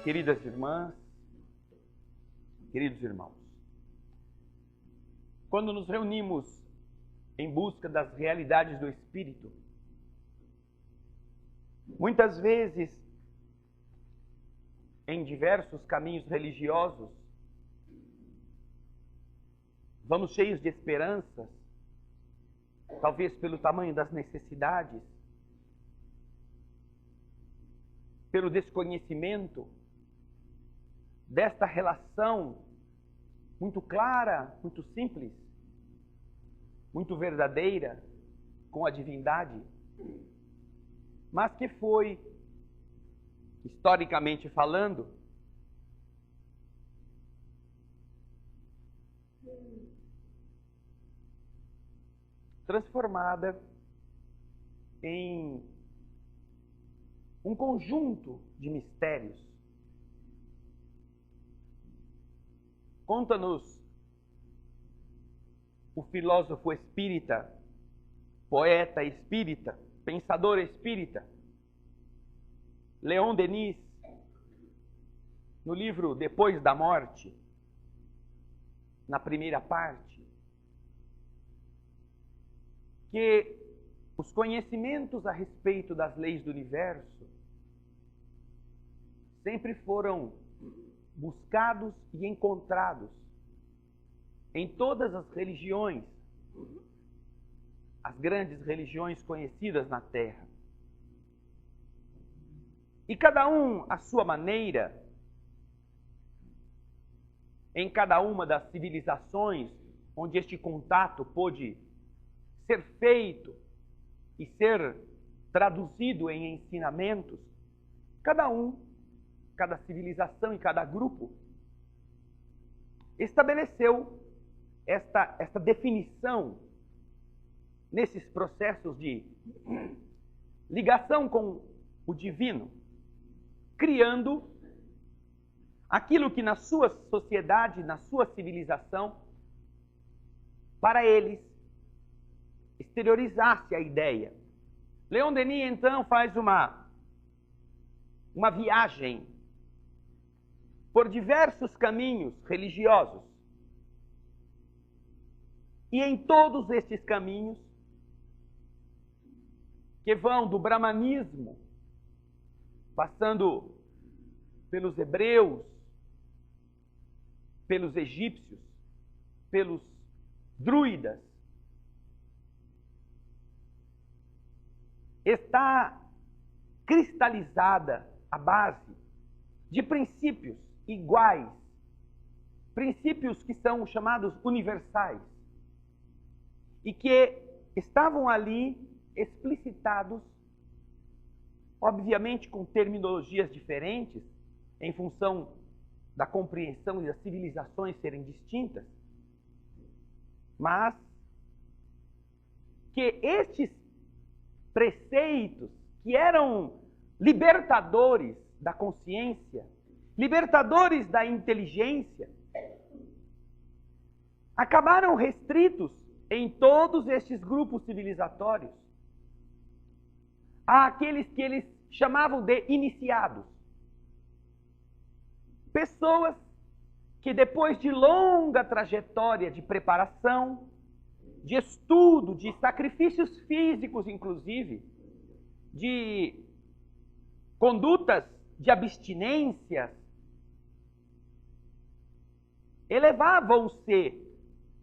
Queridas irmãs, queridos irmãos, quando nos reunimos em busca das realidades do Espírito, muitas vezes, em diversos caminhos religiosos, vamos cheios de esperanças, talvez pelo tamanho das necessidades, pelo desconhecimento desta relação muito clara, muito simples, muito verdadeira com a divindade, mas que foi, historicamente falando, transformada em um conjunto de mistérios. Conta-nos o filósofo espírita, poeta espírita, pensador espírita, Leon Denis, no livro Depois da Morte, na primeira parte, que os conhecimentos a respeito das leis do universo sempre foram buscados e encontrados em todas as religiões, as grandes religiões conhecidas na Terra. E cada um à sua maneira, em cada uma das civilizações onde este contato pôde ser feito e ser traduzido em ensinamentos, cada civilização e cada grupo estabeleceu esta definição nesses processos de ligação com o divino, criando aquilo que na sua sociedade, na sua civilização, para eles exteriorizasse a ideia. Leon Denis, então, faz uma viagem por diversos caminhos religiosos. E em todos estes caminhos, que vão do brahmanismo, passando pelos hebreus, pelos egípcios, pelos druidas, está cristalizada a base de princípios iguais, princípios que são chamados universais e que estavam ali explicitados, obviamente com terminologias diferentes, em função da compreensão e das civilizações serem distintas, mas que estes preceitos, que eram libertadores da consciência, libertadores da inteligência, acabaram restritos em todos estes grupos civilizatórios àqueles que eles chamavam de iniciados. Pessoas que depois de longa trajetória de preparação, de estudo, de sacrifícios físicos inclusive, de condutas de abstinência, elevavam-se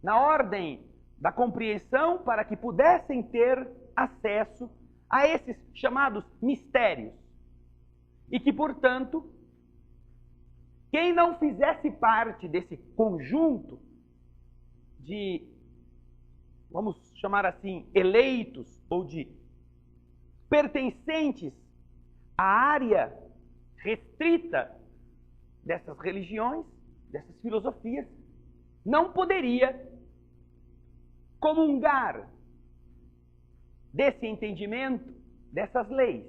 na ordem da compreensão para que pudessem ter acesso a esses chamados mistérios. E que, portanto, quem não fizesse parte desse conjunto de, vamos chamar assim, eleitos ou de pertencentes à área restrita dessas religiões, dessas filosofias, não poderia comungar desse entendimento, dessas leis.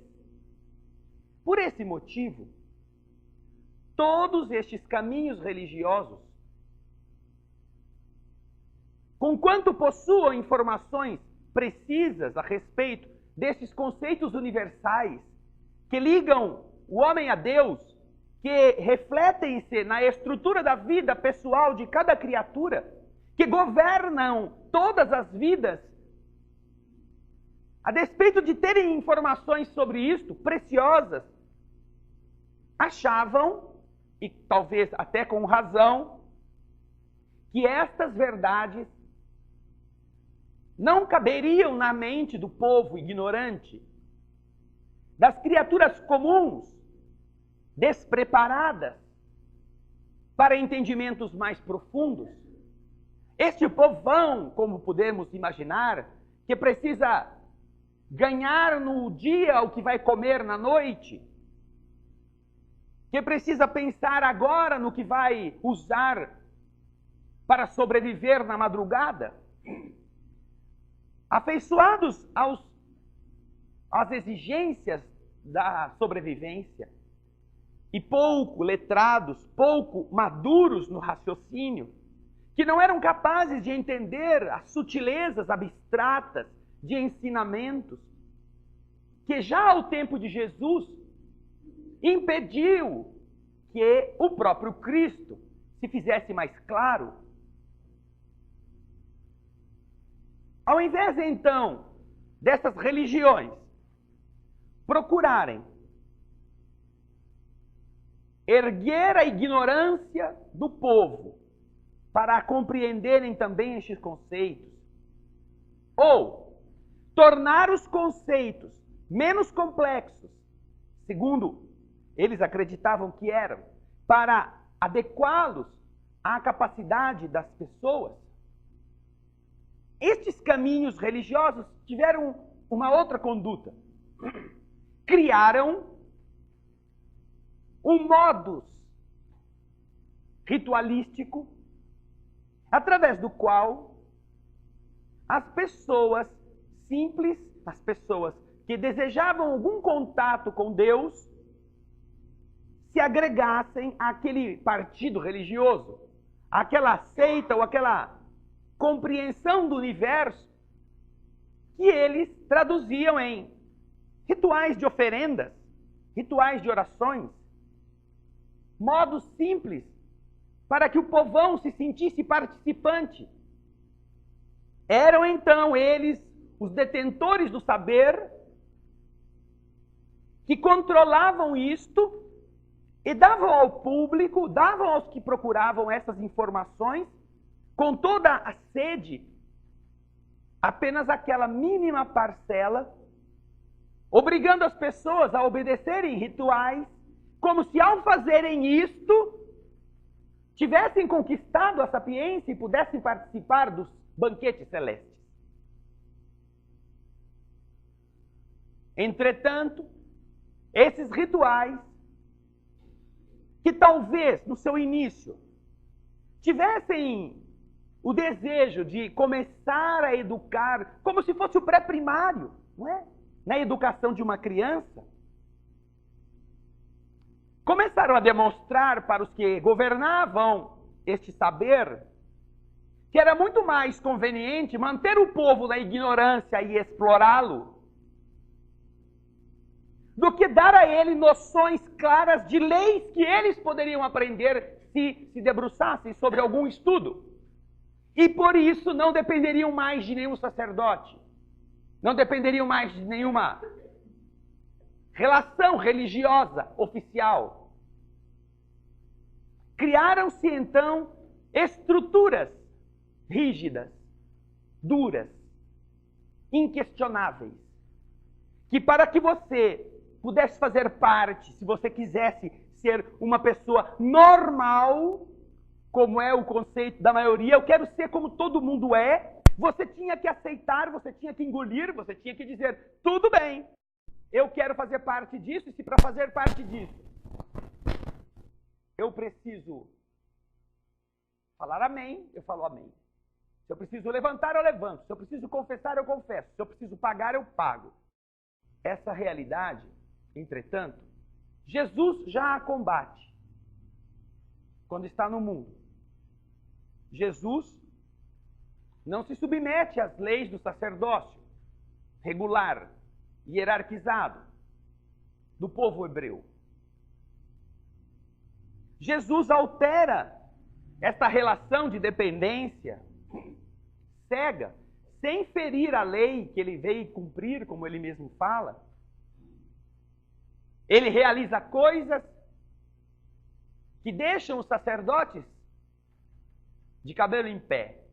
Por esse motivo, todos estes caminhos religiosos, conquanto possuam informações precisas a respeito desses conceitos universais que ligam o homem a Deus que refletem-se na estrutura da vida pessoal de cada criatura, que governam todas as vidas, a despeito de terem informações sobre isto, preciosas, achavam, e talvez até com razão, que estas verdades não caberiam na mente do povo ignorante, das criaturas comuns, despreparadas para entendimentos mais profundos. Este povão, como podemos imaginar, que precisa ganhar no dia o que vai comer na noite, que precisa pensar agora no que vai usar para sobreviver na madrugada, afeiçoados às exigências da sobrevivência e pouco letrados, pouco maduros no raciocínio, que não eram capazes de entender as sutilezas abstratas de ensinamentos, que já ao tempo de Jesus impediu que o próprio Cristo se fizesse mais claro. Ao invés, então, dessas religiões procurarem erguer a ignorância do povo para compreenderem também estes conceitos, ou tornar os conceitos menos complexos, segundo eles acreditavam que eram, para adequá-los à capacidade das pessoas, estes caminhos religiosos tiveram uma outra conduta. Criaram um modus ritualístico através do qual as pessoas simples, as pessoas que desejavam algum contato com Deus, se agregassem àquele partido religioso, àquela seita ou àquela compreensão do universo que eles traduziam em rituais de oferendas, rituais de orações, modos simples para que o povão se sentisse participante. Eram então eles os detentores do saber que controlavam isto e davam ao público, davam aos que procuravam essas informações, com toda a sede, apenas aquela mínima parcela, obrigando as pessoas a obedecerem rituais, como se ao fazerem isto, tivessem conquistado a sapiência e pudessem participar dos banquetes celestes. Entretanto, esses rituais, que talvez no seu início tivessem o desejo de começar a educar, como se fosse o pré-primário, não é? Na educação de uma criança, começaram a demonstrar para os que governavam este saber que era muito mais conveniente manter o povo na ignorância e explorá-lo do que dar a ele noções claras de leis que eles poderiam aprender se debruçassem sobre algum estudo. E por isso não dependeriam mais de nenhum sacerdote, não dependeriam mais de nenhuma relação religiosa oficial. Criaram-se então estruturas rígidas, duras, inquestionáveis, que para que você pudesse fazer parte, se você quisesse ser uma pessoa normal, como é o conceito da maioria, eu quero ser como todo mundo é, você tinha que aceitar, você tinha que engolir, você tinha que dizer, tudo bem, eu quero fazer parte disso, e se para fazer parte disso eu preciso falar amém, eu falo amém. Se eu preciso levantar, eu levanto. Se eu preciso confessar, eu confesso. Se eu preciso pagar, eu pago. Essa realidade, entretanto, Jesus já a combate quando está no mundo. Jesus não se submete às leis do sacerdócio regular, hierarquizado, do povo hebreu. Jesus altera esta relação de dependência cega, sem ferir a lei que ele veio cumprir, como ele mesmo fala. Ele realiza coisas que deixam os sacerdotes de cabelo em pé.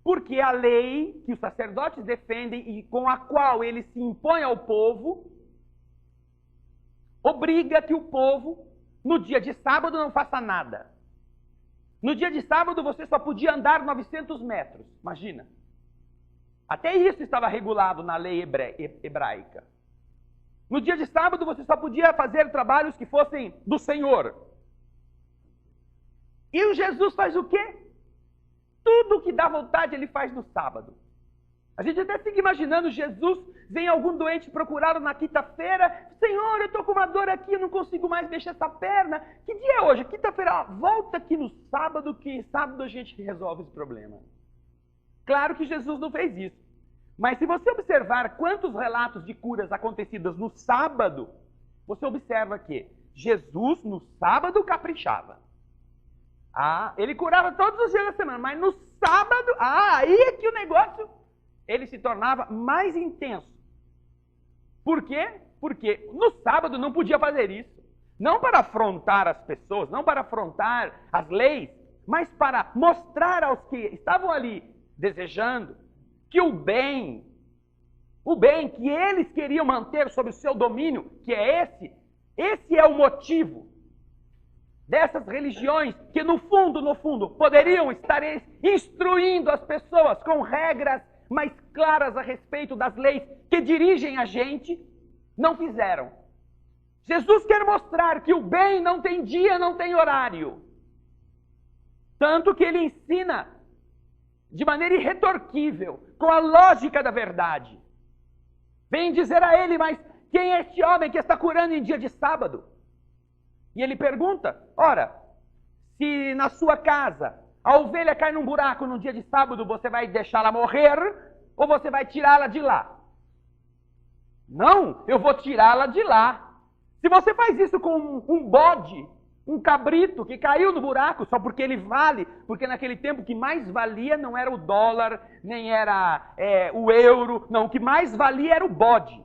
Porque a lei que os sacerdotes defendem e com a qual ele se impõe ao povo, obriga que o povo, no dia de sábado, não faça nada. No dia de sábado, você só podia andar 900 metros. Imagina. Até isso estava regulado na lei hebraica. No dia de sábado, você só podia fazer trabalhos que fossem do Senhor. E o Jesus faz o quê? Tudo que dá vontade, ele faz no sábado. A gente até fica imaginando Jesus, vem algum doente procurá-lo na quinta-feira. Senhor, eu estou com uma dor aqui, eu não consigo mais mexer essa perna. Que dia é hoje? Quinta-feira. Volta aqui no sábado, que sábado a gente resolve esse problema. Claro que Jesus não fez isso. Mas se você observar quantos relatos de curas acontecidas no sábado, você observa que Jesus no sábado caprichava. Ele curava todos os dias da semana, mas no sábado, aí é que o negócio, ele se tornava mais intenso. Por quê? Porque no sábado não podia fazer isso. Não para afrontar as pessoas, não para afrontar as leis, mas para mostrar aos que estavam ali desejando que o bem que eles queriam manter sob o seu domínio, que é esse é o motivo dessas religiões que no fundo, poderiam estar instruindo as pessoas com regras mais claras a respeito das leis que dirigem a gente, não fizeram. Jesus quer mostrar que o bem não tem dia, não tem horário. Tanto que ele ensina de maneira irretorquível, com a lógica da verdade. Vem dizer a ele, mas quem é este homem que está curando em dia de sábado? E ele pergunta, ora, se na sua casa a ovelha cai num buraco no dia de sábado, você vai deixá-la morrer ou você vai tirá-la de lá? Não, eu vou tirá-la de lá. Se você faz isso com um bode, um cabrito que caiu no buraco só porque ele vale, porque naquele tempo o que mais valia não era o dólar, nem era o euro, não, o que mais valia era o bode.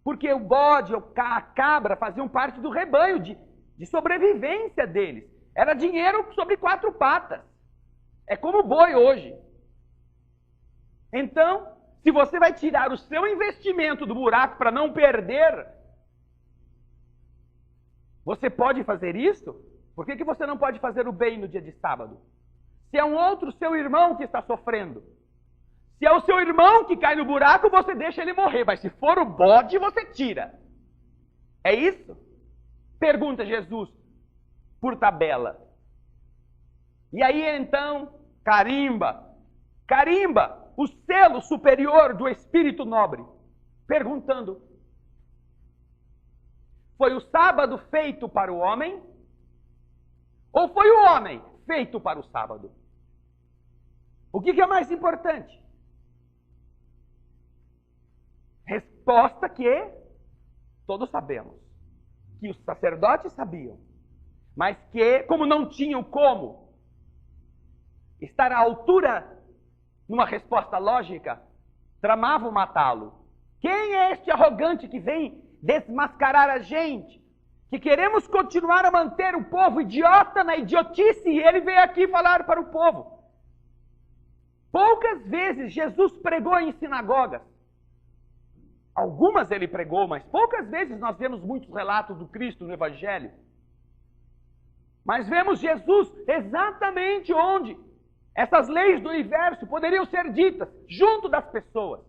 Porque o bode, a cabra faziam parte do rebanho de sobrevivência deles. Era dinheiro sobre 4 patas. É como o boi hoje. Então, se você vai tirar o seu investimento do buraco para não perder, você pode fazer isso? Por que você não pode fazer o bem no dia de sábado? Se é um outro seu irmão que está sofrendo, se é o seu irmão que cai no buraco, você deixa ele morrer. Mas se for o bode, você tira. É isso? Pergunta Jesus por tabela. E aí então, carimba o selo superior do espírito nobre, perguntando: foi o sábado feito para o homem? Ou foi o homem feito para o sábado? O que é mais importante? Resposta que todos sabemos. Que os sacerdotes sabiam. Mas que, como não tinham como estar à altura numa resposta lógica, tramavam matá-lo. Quem é este arrogante que vem desmascarar a gente? Que queremos continuar a manter o povo idiota na idiotice e ele veio aqui falar para o povo. Poucas vezes Jesus pregou em sinagogas. Algumas ele pregou, mas poucas vezes nós vemos muitos relatos do Cristo no Evangelho. Mas vemos Jesus exatamente onde essas leis do universo poderiam ser ditas, junto das pessoas.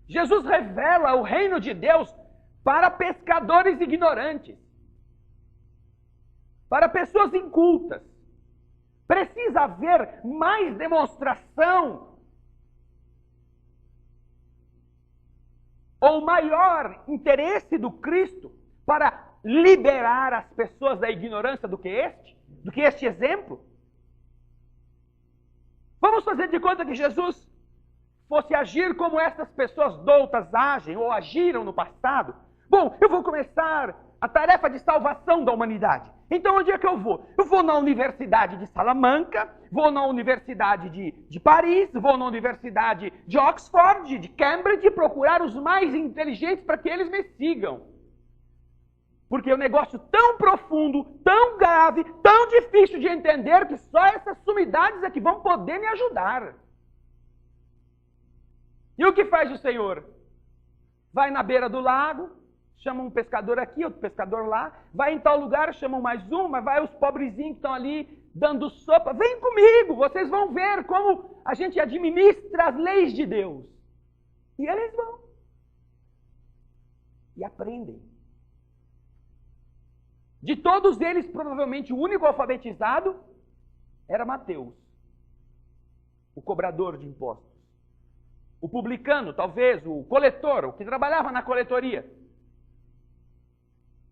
Jesus revela o reino de Deus para pescadores ignorantes, para pessoas incultas. Precisa haver mais demonstração ou maior interesse do Cristo para liberar as pessoas da ignorância do que este exemplo? Vamos fazer de conta que Jesus fosse agir como estas pessoas doutas agem ou agiram no passado. Bom, eu vou começar a tarefa de salvação da humanidade. Então onde é que eu vou? Eu vou na Universidade de Salamanca, vou na Universidade de Paris, vou na Universidade de Oxford, de Cambridge, procurar os mais inteligentes para que eles me sigam. Porque é um negócio tão profundo, tão grave, tão difícil de entender, que só essas sumidades é que vão poder me ajudar. E o que faz o Senhor? Vai na beira do lago, chama um pescador aqui, outro pescador lá, vai em tal lugar, chamam mais um, mas vai os pobrezinhos que estão ali dando sopa. Vem comigo, vocês vão ver como a gente administra as leis de Deus. E eles vão. E aprendem. De todos eles, provavelmente o único alfabetizado era Mateus, o cobrador de impostos. O publicano, talvez, o coletor, o que trabalhava na coletoria.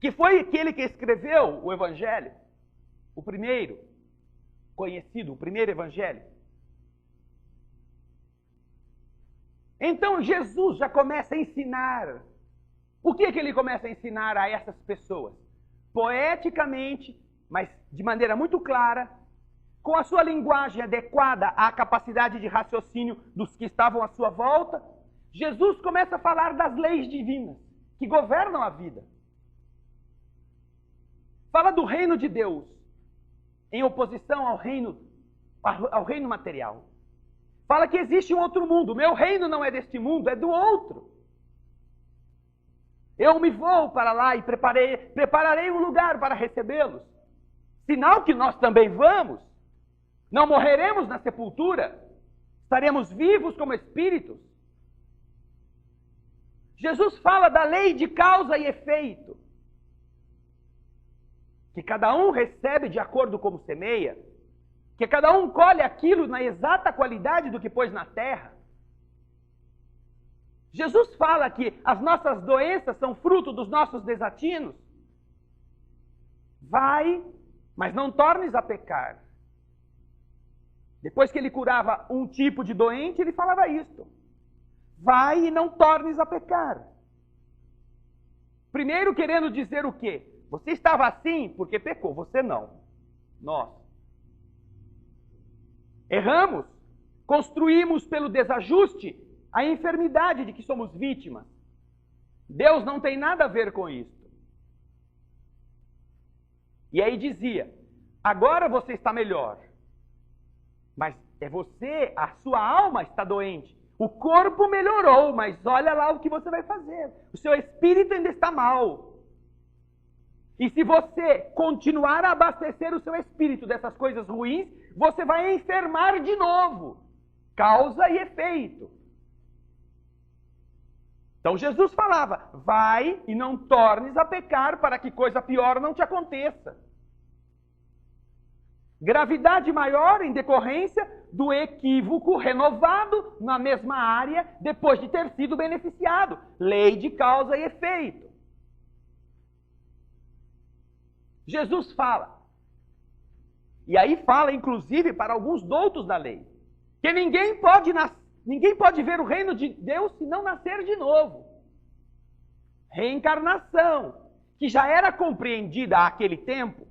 Que foi aquele que escreveu o Evangelho, o primeiro conhecido, o primeiro Evangelho. Então Jesus já começa a ensinar. O que é que ele começa a ensinar a essas pessoas? Poeticamente, mas de maneira muito clara, com a sua linguagem adequada à capacidade de raciocínio dos que estavam à sua volta, Jesus começa a falar das leis divinas que governam a vida. Fala do reino de Deus, em oposição ao reino material. Fala que existe um outro mundo. O meu reino não é deste mundo, é do outro. Eu me vou para lá e prepararei um lugar para recebê-los. Sinal que nós também vamos. Não morreremos na sepultura. Estaremos vivos como espíritos. Jesus fala da lei de causa e efeito. Que cada um recebe de acordo como semeia. Que cada um colhe aquilo na exata qualidade do que pôs na terra. Jesus fala que as nossas doenças são fruto dos nossos desatinos. Vai, mas não tornes a pecar. Depois que ele curava um tipo de doente, ele falava isto. Vai e não tornes a pecar. Primeiro querendo dizer o quê? Você estava assim porque pecou, você não. Nós. Erramos, construímos pelo desajuste a enfermidade de que somos vítimas. Deus não tem nada a ver com isso. E aí dizia, agora você está melhor. Mas é você, a sua alma está doente. O corpo melhorou, mas olha lá o que você vai fazer. O seu espírito ainda está mal. E se você continuar a abastecer o seu espírito dessas coisas ruins, você vai enfermar de novo. Causa e efeito. Então Jesus falava, vai e não tornes a pecar para que coisa pior não te aconteça. Gravidade maior em decorrência do equívoco renovado na mesma área depois de ter sido beneficiado. Lei de causa e efeito. Jesus fala. E aí fala, inclusive, para alguns doutos da lei. Que ninguém pode ver o reino de Deus se não nascer de novo. Reencarnação, que já era compreendida àquele tempo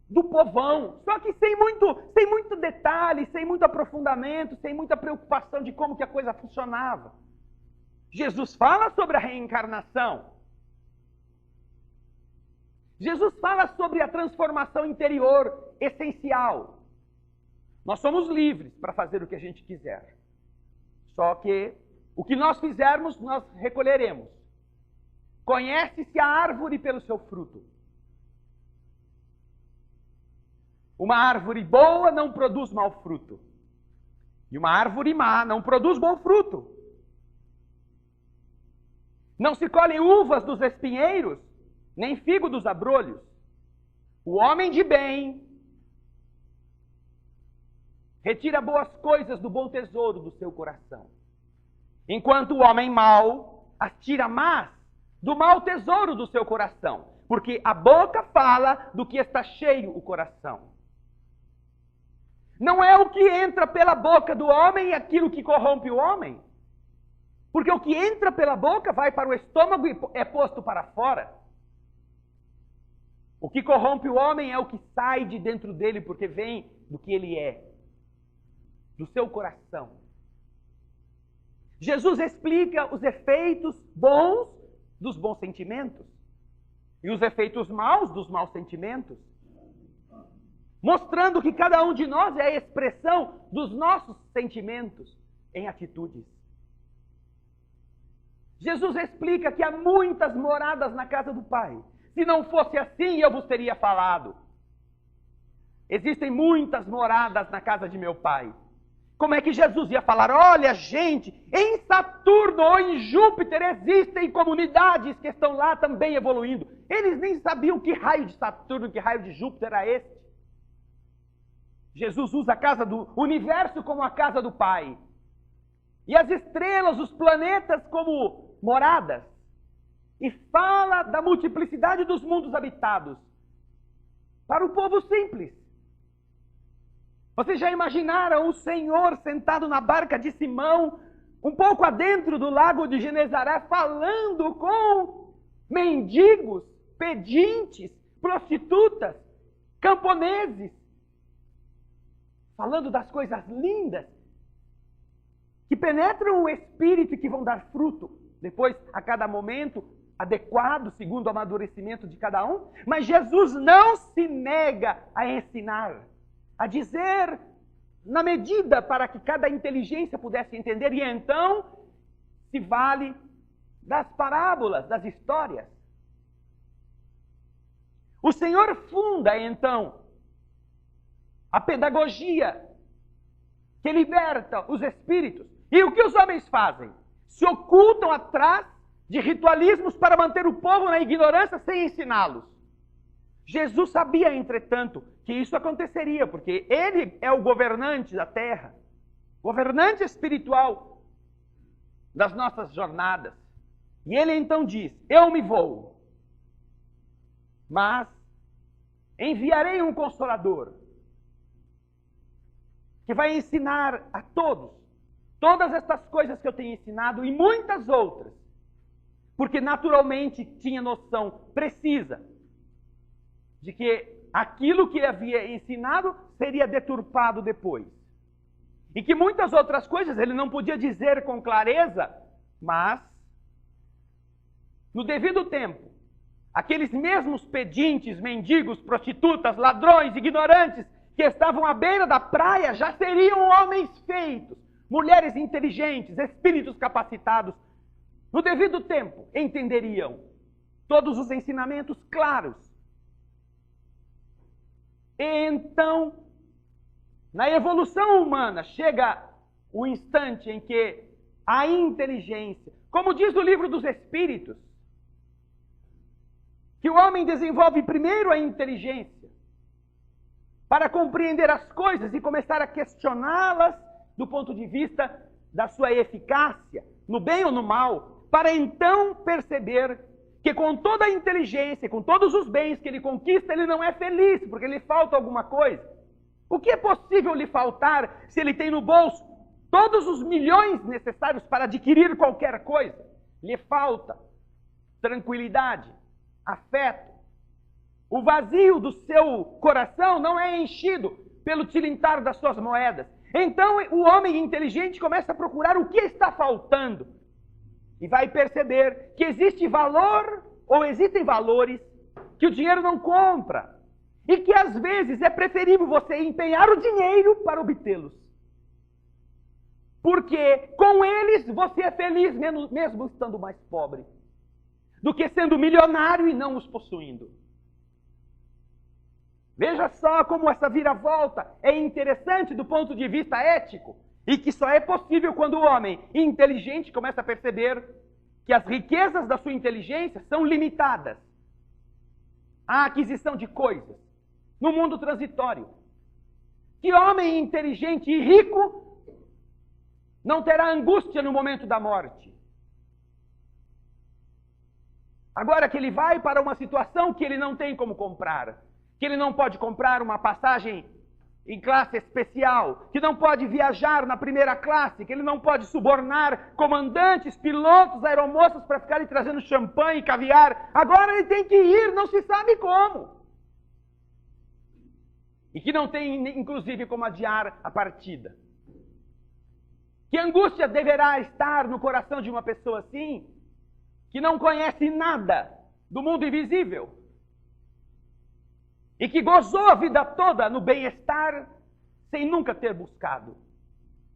do povão, só que sem muito detalhe, sem muito aprofundamento, sem muita preocupação de como que a coisa funcionava. Jesus fala sobre a reencarnação. Jesus fala sobre a transformação interior essencial. Nós somos livres para fazer o que a gente quiser. Só que o que nós fizermos, nós recolheremos. Conhece-se a árvore pelo seu fruto. Uma árvore boa não produz mau fruto. E uma árvore má não produz bom fruto. Não se colhem uvas dos espinheiros, nem figo dos abrolhos. O homem de bem retira boas coisas do bom tesouro do seu coração. Enquanto o homem mau as tira más do mau tesouro do seu coração. Porque a boca fala do que está cheio o coração. Não é o que entra pela boca do homem aquilo que corrompe o homem. Porque o que entra pela boca vai para o estômago e é posto para fora. O que corrompe o homem é o que sai de dentro dele, porque vem do que ele é, do seu coração. Jesus explica os efeitos bons dos bons sentimentos e os efeitos maus dos maus sentimentos, mostrando que cada um de nós é a expressão dos nossos sentimentos em atitudes. Jesus explica que há muitas moradas na casa do Pai. Se não fosse assim, eu vos teria falado. Existem muitas moradas na casa de meu Pai. Como é que Jesus ia falar? Olha, gente, em Saturno ou em Júpiter existem comunidades que estão lá também evoluindo. Eles nem sabiam que raio de Saturno, que raio de Júpiter era este. Jesus usa a casa do universo como a casa do Pai. E as estrelas, os planetas como moradas. E fala da multiplicidade dos mundos habitados para o povo simples. Vocês já imaginaram o Senhor sentado na barca de Simão, um pouco adentro do lago de Genezaré, falando com mendigos, pedintes, prostitutas, camponeses, falando das coisas lindas que penetram o espírito e que vão dar fruto depois a cada momento, adequado segundo o amadurecimento de cada um. Mas Jesus não se nega a ensinar, a dizer na medida para que cada inteligência pudesse entender, e então se vale das parábolas, das histórias. O Senhor funda então a pedagogia que liberta os espíritos. E o que os homens fazem? Se ocultam atrás de ritualismos para manter o povo na ignorância sem ensiná-los. Jesus sabia, entretanto, que isso aconteceria, porque ele é o governante da terra, governante espiritual das nossas jornadas. E ele então diz: eu me vou, mas enviarei um Consolador, que vai ensinar a todos todas estas coisas que eu tenho ensinado e muitas outras, porque naturalmente tinha noção precisa de que aquilo que ele havia ensinado seria deturpado depois. E que muitas outras coisas ele não podia dizer com clareza, mas no devido tempo, aqueles mesmos pedintes, mendigos, prostitutas, ladrões, ignorantes, que estavam à beira da praia, já seriam homens feitos, mulheres inteligentes, espíritos capacitados. No devido tempo, entenderiam todos os ensinamentos claros. E então, na evolução humana, chega o instante em que a inteligência, como diz o livro dos Espíritos, que o homem desenvolve primeiro a inteligência para compreender as coisas e começar a questioná-las do ponto de vista da sua eficácia, no bem ou no mal, para então perceber que com toda a inteligência, com todos os bens que ele conquista, ele não é feliz, porque lhe falta alguma coisa. O que é possível lhe faltar se ele tem no bolso todos os milhões necessários para adquirir qualquer coisa? Lhe falta tranquilidade, afeto. O vazio do seu coração não é enchido pelo tilintar das suas moedas. Então o homem inteligente começa a procurar o que está faltando. E vai perceber que existe valor, ou existem valores, que o dinheiro não compra. E que às vezes é preferível você empenhar o dinheiro para obtê-los. Porque com eles você é feliz mesmo estando mais pobre, do que sendo milionário e não os possuindo. Veja só como essa viravolta é interessante do ponto de vista ético. E que só é possível quando o homem inteligente começa a perceber que as riquezas da sua inteligência são limitadas à aquisição de coisas no mundo transitório. Que homem inteligente e rico não terá angústia no momento da morte? Agora que ele vai para uma situação que ele não tem como comprar, que ele não pode comprar uma passagem em classe especial, que não pode viajar na primeira classe, que ele não pode subornar comandantes, pilotos, aeromoças para ficarem trazendo champanhe e caviar. Agora ele tem que ir, não se sabe como. e que não tem, inclusive, como adiar a partida. Que angústia deverá estar no coração de uma pessoa assim, que não conhece nada do mundo invisível e que gozou a vida toda no bem-estar sem nunca ter buscado.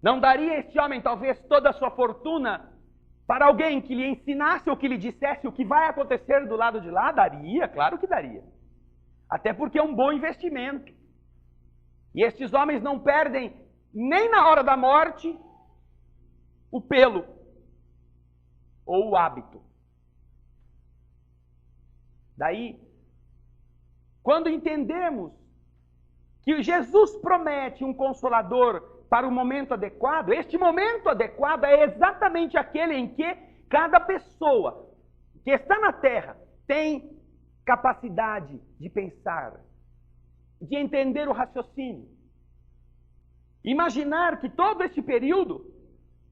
Não daria este homem talvez toda a sua fortuna para alguém que lhe ensinasse ou que lhe dissesse o que vai acontecer do lado de lá? Daria, claro que daria. Até porque é um bom investimento. E estes homens não perdem nem na hora da morte o pelo ou o hábito. Daí, quando entendemos que Jesus promete um consolador para o momento adequado, este momento adequado é exatamente aquele em que cada pessoa que está na Terra tem capacidade de pensar, de entender o raciocínio. Imaginar que todo este período,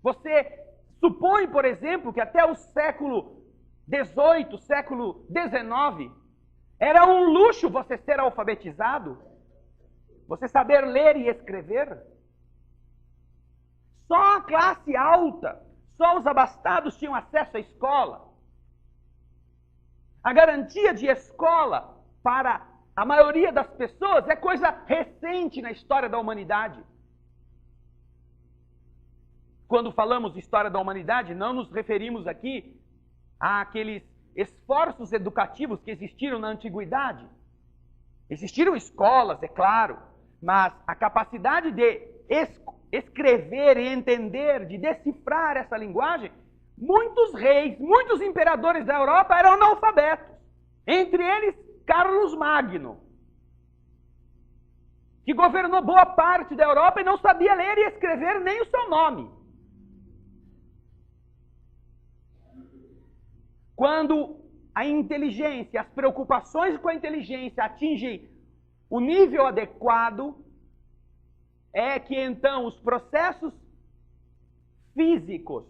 você supõe, por exemplo, que até o século XVIII, século XIX, era um luxo você ser alfabetizado, você saber ler e escrever. Só a classe alta, só os abastados tinham acesso à escola. A garantia de escola para a maioria das pessoas é coisa recente na história da humanidade. Quando falamos de história da humanidade, não nos referimos aqui àqueles esforços educativos que existiram na antiguidade. Existiram escolas, é claro, mas a capacidade de escrever e entender, de decifrar essa linguagem, muitos reis, muitos imperadores da Europa eram analfabetos. Entre eles, Carlos Magno, que governou boa parte da Europa e não sabia ler e escrever nem o seu nome. Quando a inteligência, as preocupações com a inteligência atingem o nível adequado, é que então os processos físicos,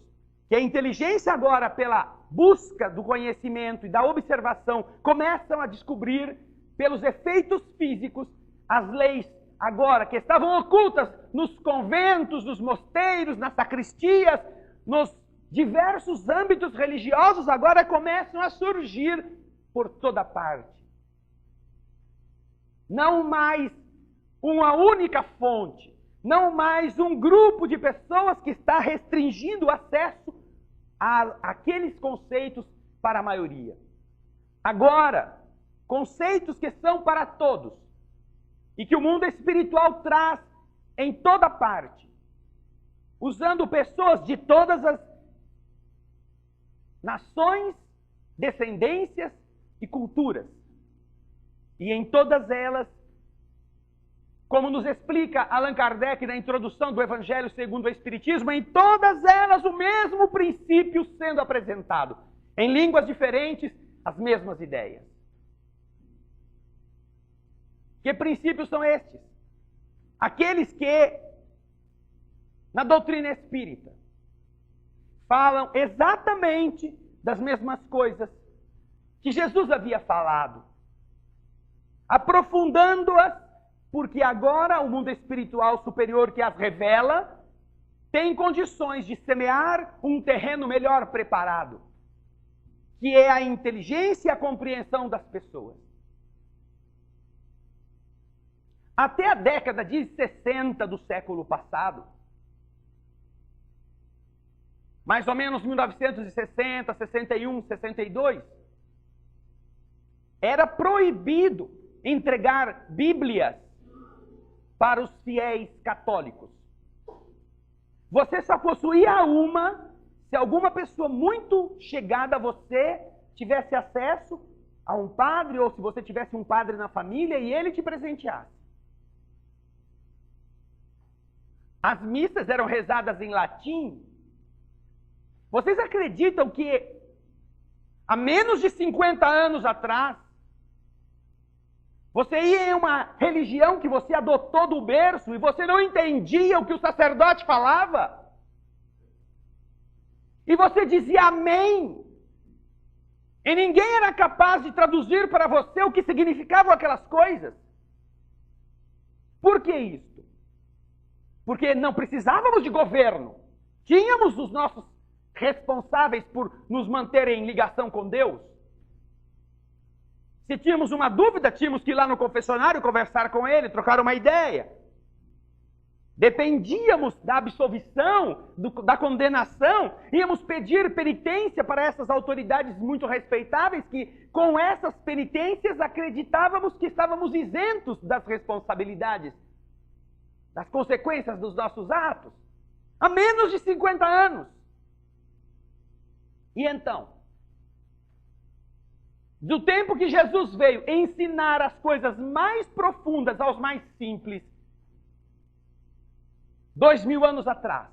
que a inteligência agora, pela busca do conhecimento e da observação, começam a descobrir pelos efeitos físicos as leis agora que estavam ocultas nos conventos, nos mosteiros, nas sacristias, nos diversos âmbitos religiosos, agora começam a surgir por toda parte. Não mais uma única fonte, não mais um grupo de pessoas que está restringindo o acesso àqueles conceitos para a maioria. Agora, conceitos que são para todos e que o mundo espiritual traz em toda parte, usando pessoas de todas as nações, descendências e culturas. E em todas elas, como nos explica Allan Kardec na introdução do Evangelho segundo o Espiritismo, em todas elas o mesmo princípio sendo apresentado. Em línguas diferentes, as mesmas ideias. Que princípios são estes? Aqueles que, na doutrina espírita, falam exatamente das mesmas coisas que Jesus havia falado, aprofundando-as, porque agora o mundo espiritual superior que as revela tem condições de semear um terreno melhor preparado, que é a inteligência e a compreensão das pessoas. Até a década de 60 do século passado, mais ou menos 1960, 61, 62, era proibido entregar Bíblias para os fiéis católicos. Você só possuía uma se alguma pessoa muito chegada a você tivesse acesso a um padre, ou se você tivesse um padre na família e ele te presenteasse. As missas eram rezadas em latim. Vocês acreditam que há menos de 50 anos atrás, você ia em uma religião que você adotou do berço e você não entendia o que o sacerdote falava? E você dizia amém. E ninguém era capaz de traduzir para você o que significavam aquelas coisas. Por que isso? Porque não precisávamos de governo. Tínhamos os nossos responsáveis por nos manter em ligação com Deus. Se tínhamos uma dúvida, tínhamos que ir lá no confessionário, conversar com ele, trocar uma ideia. Dependíamos da absolvição, da condenação, íamos pedir penitência para essas autoridades muito respeitáveis que, com essas penitências, acreditávamos que estávamos isentos das responsabilidades, das consequências dos nossos atos. Há menos de 50 anos. E então, do tempo que Jesus veio ensinar as coisas mais profundas aos mais simples, 2000 anos atrás,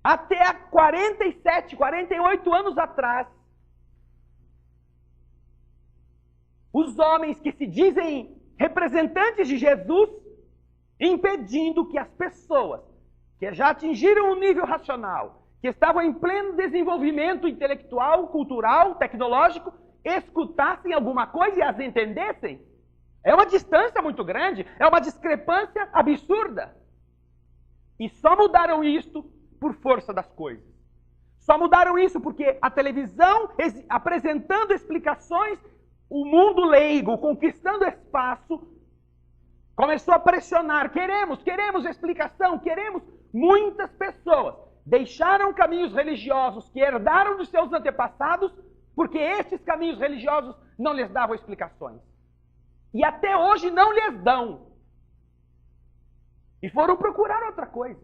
até 47, 48 anos atrás, os homens que se dizem representantes de Jesus, impedindo que as pessoas que já atingiram um nível racional, que estavam em pleno desenvolvimento intelectual, cultural, tecnológico, escutassem alguma coisa e as entendessem. É uma distância muito grande, é uma discrepância absurda. E só mudaram isto por força das coisas. Só mudaram isso porque a televisão, apresentando explicações, o mundo leigo, conquistando espaço, começou a pressionar. Queremos explicação, queremos. Muitas pessoas deixaram caminhos religiosos que herdaram dos seus antepassados, porque estes caminhos religiosos não lhes davam explicações. E até hoje não lhes dão. E foram procurar outra coisa.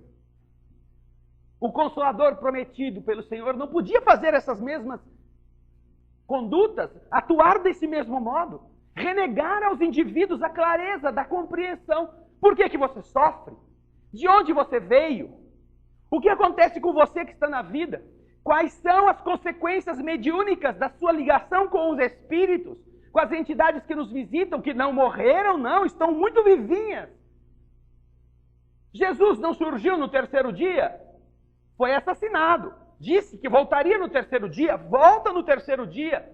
O Consolador prometido pelo Senhor não podia fazer essas mesmas condutas, atuar desse mesmo modo, renegar aos indivíduos a clareza da compreensão. Por que você sofre? De onde você veio? O que acontece com você que está na vida? Quais são as consequências mediúnicas da sua ligação com os espíritos, com as entidades que nos visitam, que não morreram, não, estão muito vivinhas. Jesus não surgiu no terceiro dia, foi assassinado. Disse que voltaria no terceiro dia, volta no terceiro dia.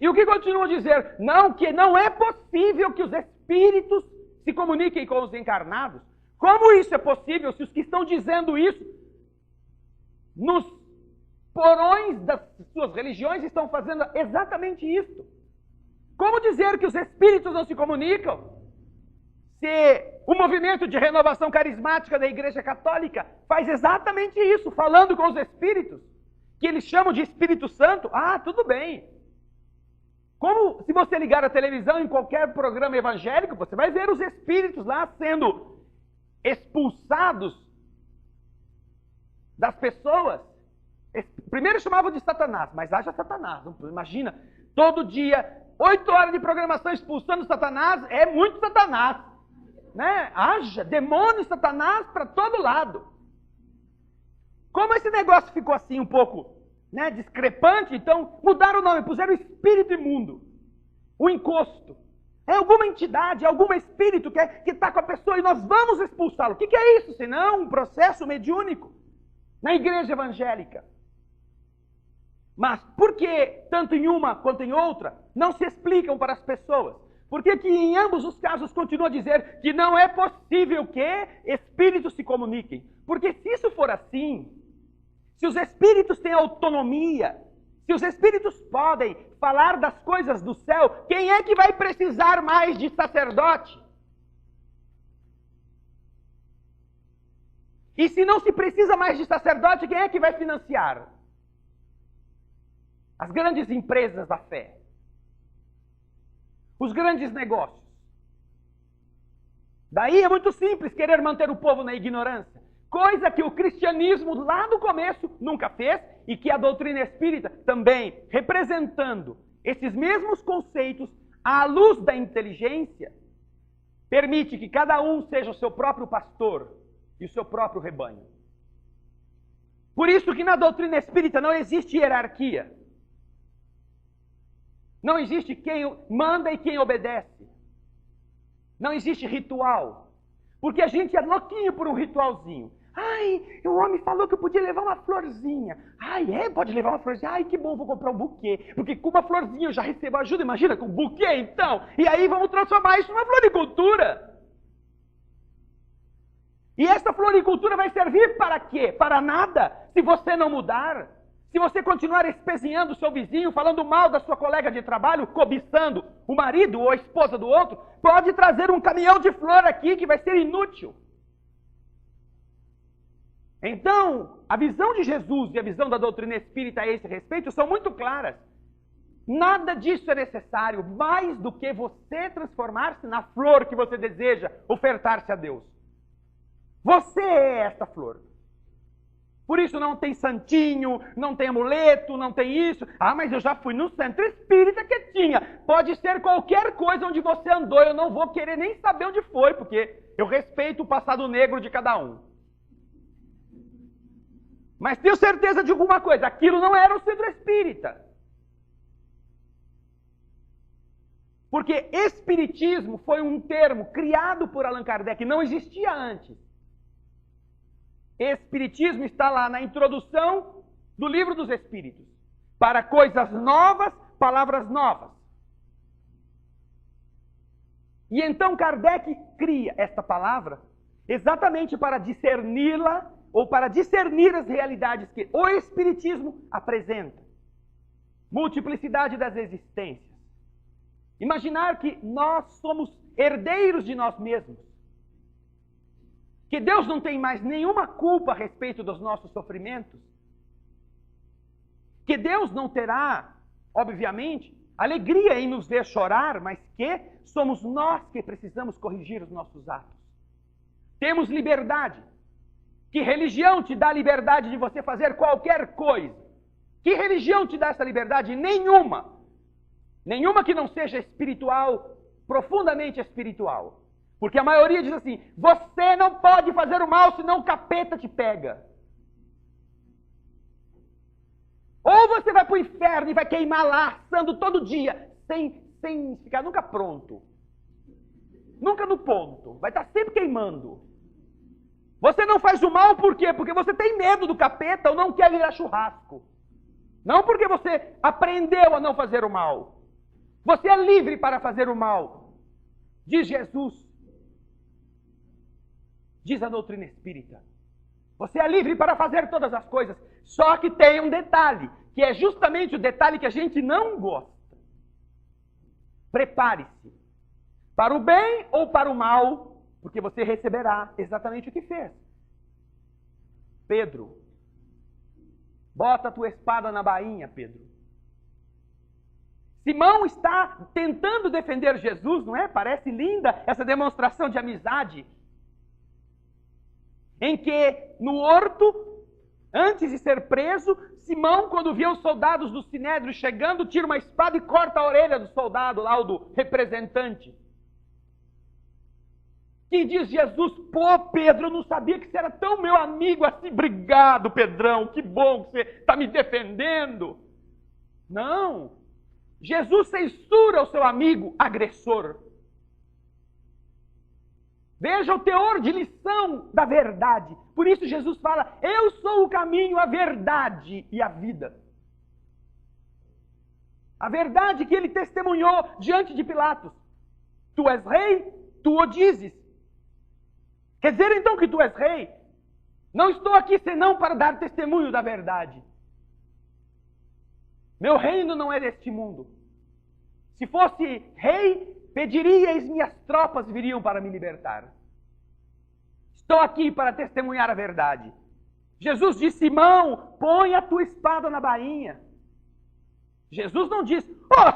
E o que continua a dizer? Não, que não é possível que os espíritos se comuniquem com os encarnados. Como isso é possível se os que estão dizendo isso nos porões das suas religiões estão fazendo exatamente isso? Como dizer que os espíritos não se comunicam? Se o movimento de renovação carismática da Igreja Católica faz exatamente isso, falando com os espíritos, que eles chamam de Espírito Santo, tudo bem. Como se você ligar a televisão em qualquer programa evangélico, você vai ver os espíritos lá sendo expulsados das pessoas. Primeiro chamavam de Satanás, mas haja Satanás. Imagina, todo dia, 8 horas de programação expulsando Satanás, é muito Satanás. Né? Haja demônio, Satanás para todo lado. Como esse negócio ficou assim um pouco, né, discrepante, então mudaram o nome, puseram espírito imundo, o encosto. É alguma entidade, algum espírito que está com a pessoa e nós vamos expulsá-lo. O que é isso? Senão um processo mediúnico na igreja evangélica. Mas por que tanto em uma quanto em outra não se explicam para as pessoas? Por que em ambos os casos continua a dizer que não é possível que espíritos se comuniquem? Porque se isso for assim, se os espíritos têm autonomia, se os espíritos podem falar das coisas do céu, quem é que vai precisar mais de sacerdote? E se não se precisa mais de sacerdote, quem é que vai financiar? As grandes empresas da fé. Os grandes negócios. Daí é muito simples querer manter o povo na ignorância. Coisa que o cristianismo lá no começo nunca fez e que a doutrina espírita também, representando esses mesmos conceitos à luz da inteligência, permite que cada um seja o seu próprio pastor e o seu próprio rebanho. Por isso que na doutrina espírita não existe hierarquia. Não existe quem manda e quem obedece. Não existe ritual. Porque a gente é louquinho por um ritualzinho. Ai, o homem falou que eu podia levar uma florzinha. Ai, pode levar uma florzinha. Ai, que bom, vou comprar um buquê. Porque com uma florzinha eu já recebo ajuda. Imagina, com um buquê então. E aí vamos transformar isso numa floricultura. E esta floricultura vai servir para quê? Para nada, se você não mudar. Se você continuar espezinhando o seu vizinho, falando mal da sua colega de trabalho, cobiçando o marido ou a esposa do outro, pode trazer um caminhão de flor aqui que vai ser inútil. Então, a visão de Jesus e a visão da doutrina espírita a esse respeito são muito claras. Nada disso é necessário, mais do que você transformar-se na flor que você deseja ofertar-se a Deus. Você é esta flor. Por isso não tem santinho, não tem amuleto, não tem isso. Ah, mas eu já fui no centro espírita que tinha. Pode ser qualquer coisa onde você andou, eu não vou querer nem saber onde foi, porque eu respeito o passado negro de cada um. Mas tenho certeza de alguma coisa, aquilo não era o centro espírita. Porque espiritismo foi um termo criado por Allan Kardec, não existia antes. Espiritismo está lá na introdução do Livro dos Espíritos. Para coisas novas, palavras novas. E então Kardec cria esta palavra exatamente para discerni-la ou para discernir as realidades que o Espiritismo apresenta. Multiplicidade das existências. Imaginar que nós somos herdeiros de nós mesmos. Que Deus não tem mais nenhuma culpa a respeito dos nossos sofrimentos. Que Deus não terá, obviamente, alegria em nos ver chorar, mas que somos nós que precisamos corrigir os nossos atos. Temos liberdade. Que religião te dá a liberdade de você fazer qualquer coisa? Que religião te dá essa liberdade? Nenhuma. Nenhuma que não seja espiritual, profundamente espiritual. Porque a maioria diz assim, você não pode fazer o mal, senão o capeta te pega. Ou você vai para o inferno e vai queimar lá, assando todo dia, sem ficar nunca pronto. Nunca no ponto. Vai estar sempre queimando. Você não faz o mal por quê? Porque você tem medo do capeta ou não quer virar churrasco. Não porque você aprendeu a não fazer o mal. Você é livre para fazer o mal. Diz Jesus. Diz a doutrina espírita. Você é livre para fazer todas as coisas. Só que tem um detalhe, que é justamente o detalhe que a gente não gosta. Prepare-se. Para o bem ou para o mal, porque você receberá exatamente o que fez. Pedro, bota a tua espada na bainha, Pedro. Simão está tentando defender Jesus, não é? Parece linda essa demonstração de amizade. Em que, no horto, antes de ser preso, Simão, quando vê os soldados do Sinédrio chegando, tira uma espada e corta a orelha do soldado, lá o do representante. Que diz Jesus, pô, Pedro, eu não sabia que você era tão meu amigo assim. Obrigado, Pedrão, que bom que você está me defendendo. Não. Jesus censura o seu amigo agressor. Veja o teor de lição da verdade. Por isso Jesus fala, eu sou o caminho, a verdade e a vida. A verdade que ele testemunhou diante de Pilatos. Tu és rei, tu o dizes. Quer dizer então que tu és rei? Não estou aqui senão para dar testemunho da verdade. Meu reino não é deste mundo. Se fosse rei, pediria e minhas tropas viriam para me libertar. Estou aqui para testemunhar a verdade. Jesus disse, Simão, põe a tua espada na bainha. Jesus não disse,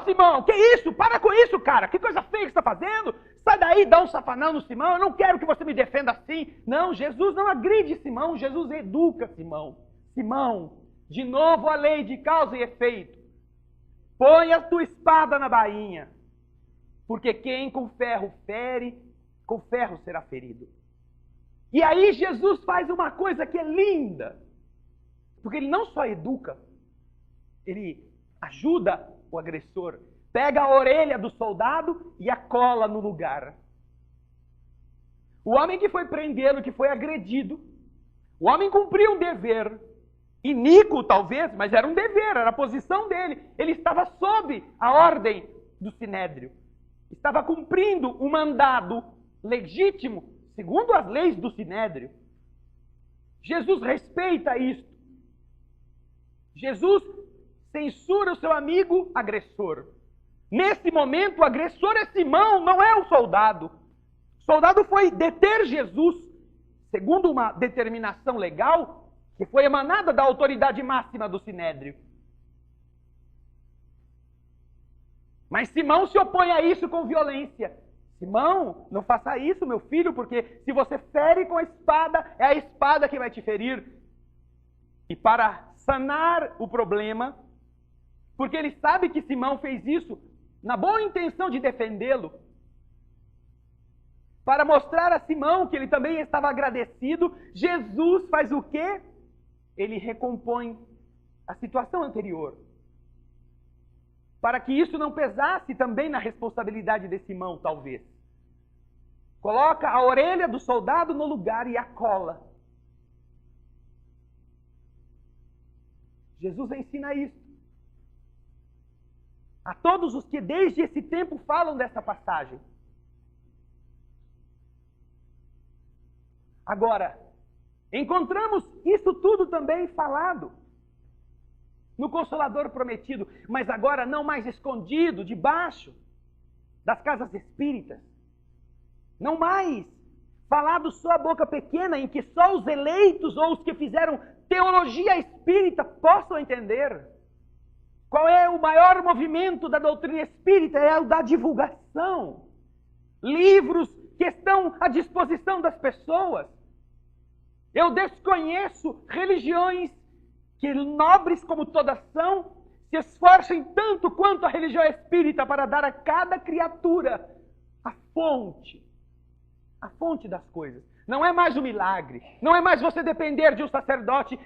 Simão, que isso? Para com isso, cara. Que coisa feia que você está fazendo. Sai daí, dá um safanão no Simão. Eu não quero que você me defenda assim. Não, Jesus não agride Simão. Jesus educa Simão. Simão, de novo a lei de causa e efeito. Põe a tua espada na bainha. Porque quem com ferro fere, com ferro será ferido. E aí Jesus faz uma coisa que é linda. Porque ele não só educa, ele ajuda o agressor. Pega a orelha do soldado e a cola no lugar. O homem que foi prendê-lo, que foi agredido, o homem cumpriu um dever. Iníquo talvez, mas era um dever, era a posição dele. Ele estava sob a ordem do Sinédrio. Estava cumprindo um mandado legítimo, segundo as leis do Sinédrio. Jesus respeita isto. Jesus censura o seu amigo agressor. Nesse momento, o agressor é Simão, não é o soldado. O soldado foi deter Jesus, segundo uma determinação legal, que foi emanada da autoridade máxima do Sinédrio. Mas Simão se opõe a isso com violência. Simão, não faça isso, meu filho, porque se você fere com a espada, é a espada que vai te ferir. E para sanar o problema, porque ele sabe que Simão fez isso na boa intenção de defendê-lo, para mostrar a Simão que ele também estava agradecido, Jesus faz o quê? Ele recompõe a situação anterior. Para que isso não pesasse também na responsabilidade de Simão, talvez. Coloca a orelha do soldado no lugar e a cola. Jesus ensina isso a todos os que desde esse tempo falam dessa passagem. Agora, encontramos isso tudo também falado no Consolador prometido, mas agora não mais escondido debaixo das casas espíritas. Não mais falado só a boca pequena em que só os eleitos ou os que fizeram teologia espírita possam entender. Qual é o maior movimento da doutrina espírita? É o da divulgação. Livros que estão à disposição das pessoas. Eu desconheço religiões que, nobres como todas são, se esforcem tanto quanto a religião espírita para dar a cada criatura a fonte das coisas. Não é mais um milagre, não é mais você depender de um sacerdote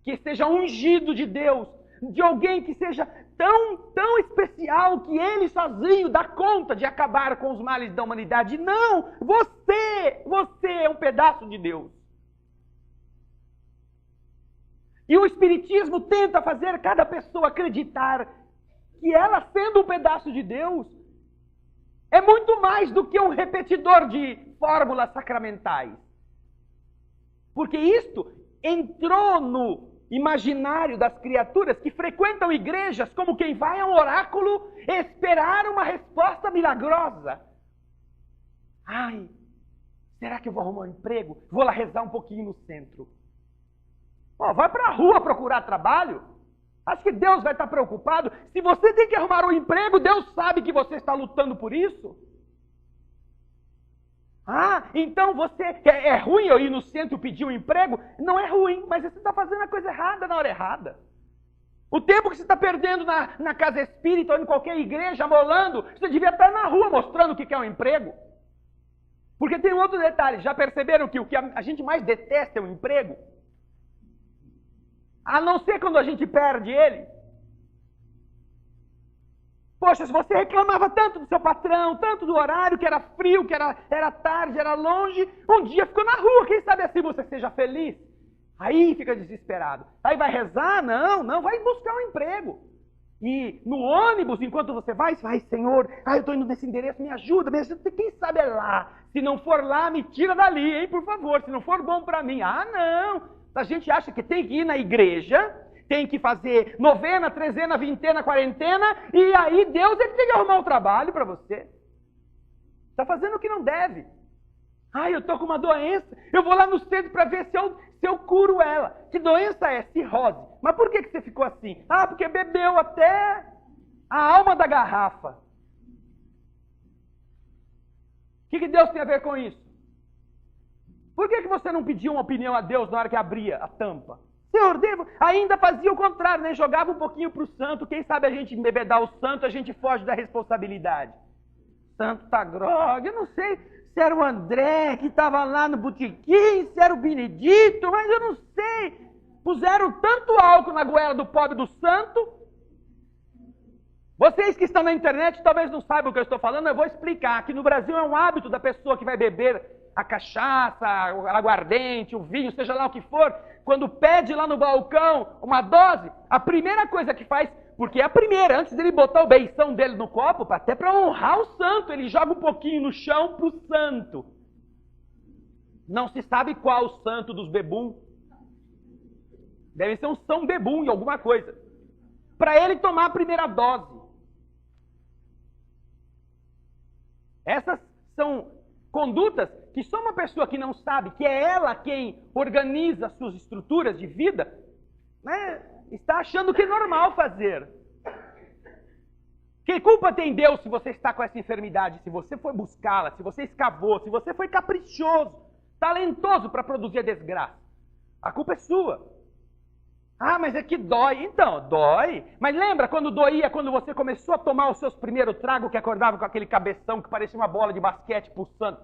que esteja ungido de Deus, de alguém que seja tão especial que ele sozinho dá conta de acabar com os males da humanidade. Não! Você é um pedaço de Deus. E o Espiritismo tenta fazer cada pessoa acreditar que ela, sendo um pedaço de Deus, é muito mais do que um repetidor de fórmulas sacramentais. Porque isto entrou no imaginário das criaturas que frequentam igrejas como quem vai a um oráculo esperar uma resposta milagrosa. Ai, será que eu vou arrumar um emprego? Vou lá rezar um pouquinho no centro. Vai para a rua procurar trabalho. Acho que Deus vai estar preocupado. Se você tem que arrumar um emprego, Deus sabe que você está lutando por isso. Então você... É ruim eu ir no centro pedir um emprego? Não é ruim, mas você está fazendo a coisa errada na hora errada. O tempo que você está perdendo na casa espírita ou em qualquer igreja, molando, você devia estar na rua mostrando o que é um emprego. Porque tem um outro detalhe. Já perceberam que o que a gente mais detesta é o emprego? A não ser quando a gente perde ele. Poxa, se você reclamava tanto do seu patrão, tanto do horário, que era frio, que era tarde, era longe, um dia ficou na rua, quem sabe assim você seja feliz? Aí fica desesperado. Aí vai rezar? Não, vai buscar um emprego. E no ônibus, enquanto você vai, Senhor, eu estou indo nesse endereço, me ajuda, quem sabe é lá. Se não for lá, me tira dali, hein, por favor, se não for bom para mim. Não, a gente acha que tem que ir na igreja, tem que fazer novena, trezena, vintena, quarentena, e aí Deus ele tem que arrumar um trabalho para você. Está fazendo o que não deve. Eu estou com uma doença, eu vou lá no centro para ver se eu curo ela. Que doença é? Cirrose. Mas por que você ficou assim? Porque bebeu até a alma da garrafa. O que Deus tem a ver com isso? Por que você não pediu uma opinião a Deus na hora que abria a tampa? Senhor, devo... Ainda fazia o contrário, né? Jogava um pouquinho para o santo. Quem sabe a gente embebedar o santo, a gente foge da responsabilidade. Santo tá grogue. Eu não sei se era o André que estava lá no botequim, se era o Benedito, mas eu não sei. Puseram tanto álcool na goela do pobre do santo. Vocês que estão na internet talvez não saibam o que eu estou falando, eu vou explicar. Que no Brasil é um hábito da pessoa que vai beber a cachaça, o aguardente, o vinho, seja lá o que for, quando pede lá no balcão uma dose, a primeira coisa que faz, porque é a primeira, antes dele botar o beição dele no copo, até para honrar o santo, ele joga um pouquinho no chão para o santo. Não se sabe qual o santo dos bebum. Deve ser um São Bebum em alguma coisa. Para ele tomar a primeira dose. Essas são condutas que só uma pessoa que não sabe, que é ela quem organiza suas estruturas de vida, né, está achando que é normal fazer. Que culpa tem Deus se você está com essa enfermidade, se você foi buscá-la, se você escavou, se você foi caprichoso, talentoso para produzir a desgraça? A culpa é sua. Ah, mas é que dói. Então, dói. Mas lembra quando doía, quando você começou a tomar os seus primeiros tragos, que acordava com aquele cabeção que parecia uma bola de basquete pulsando?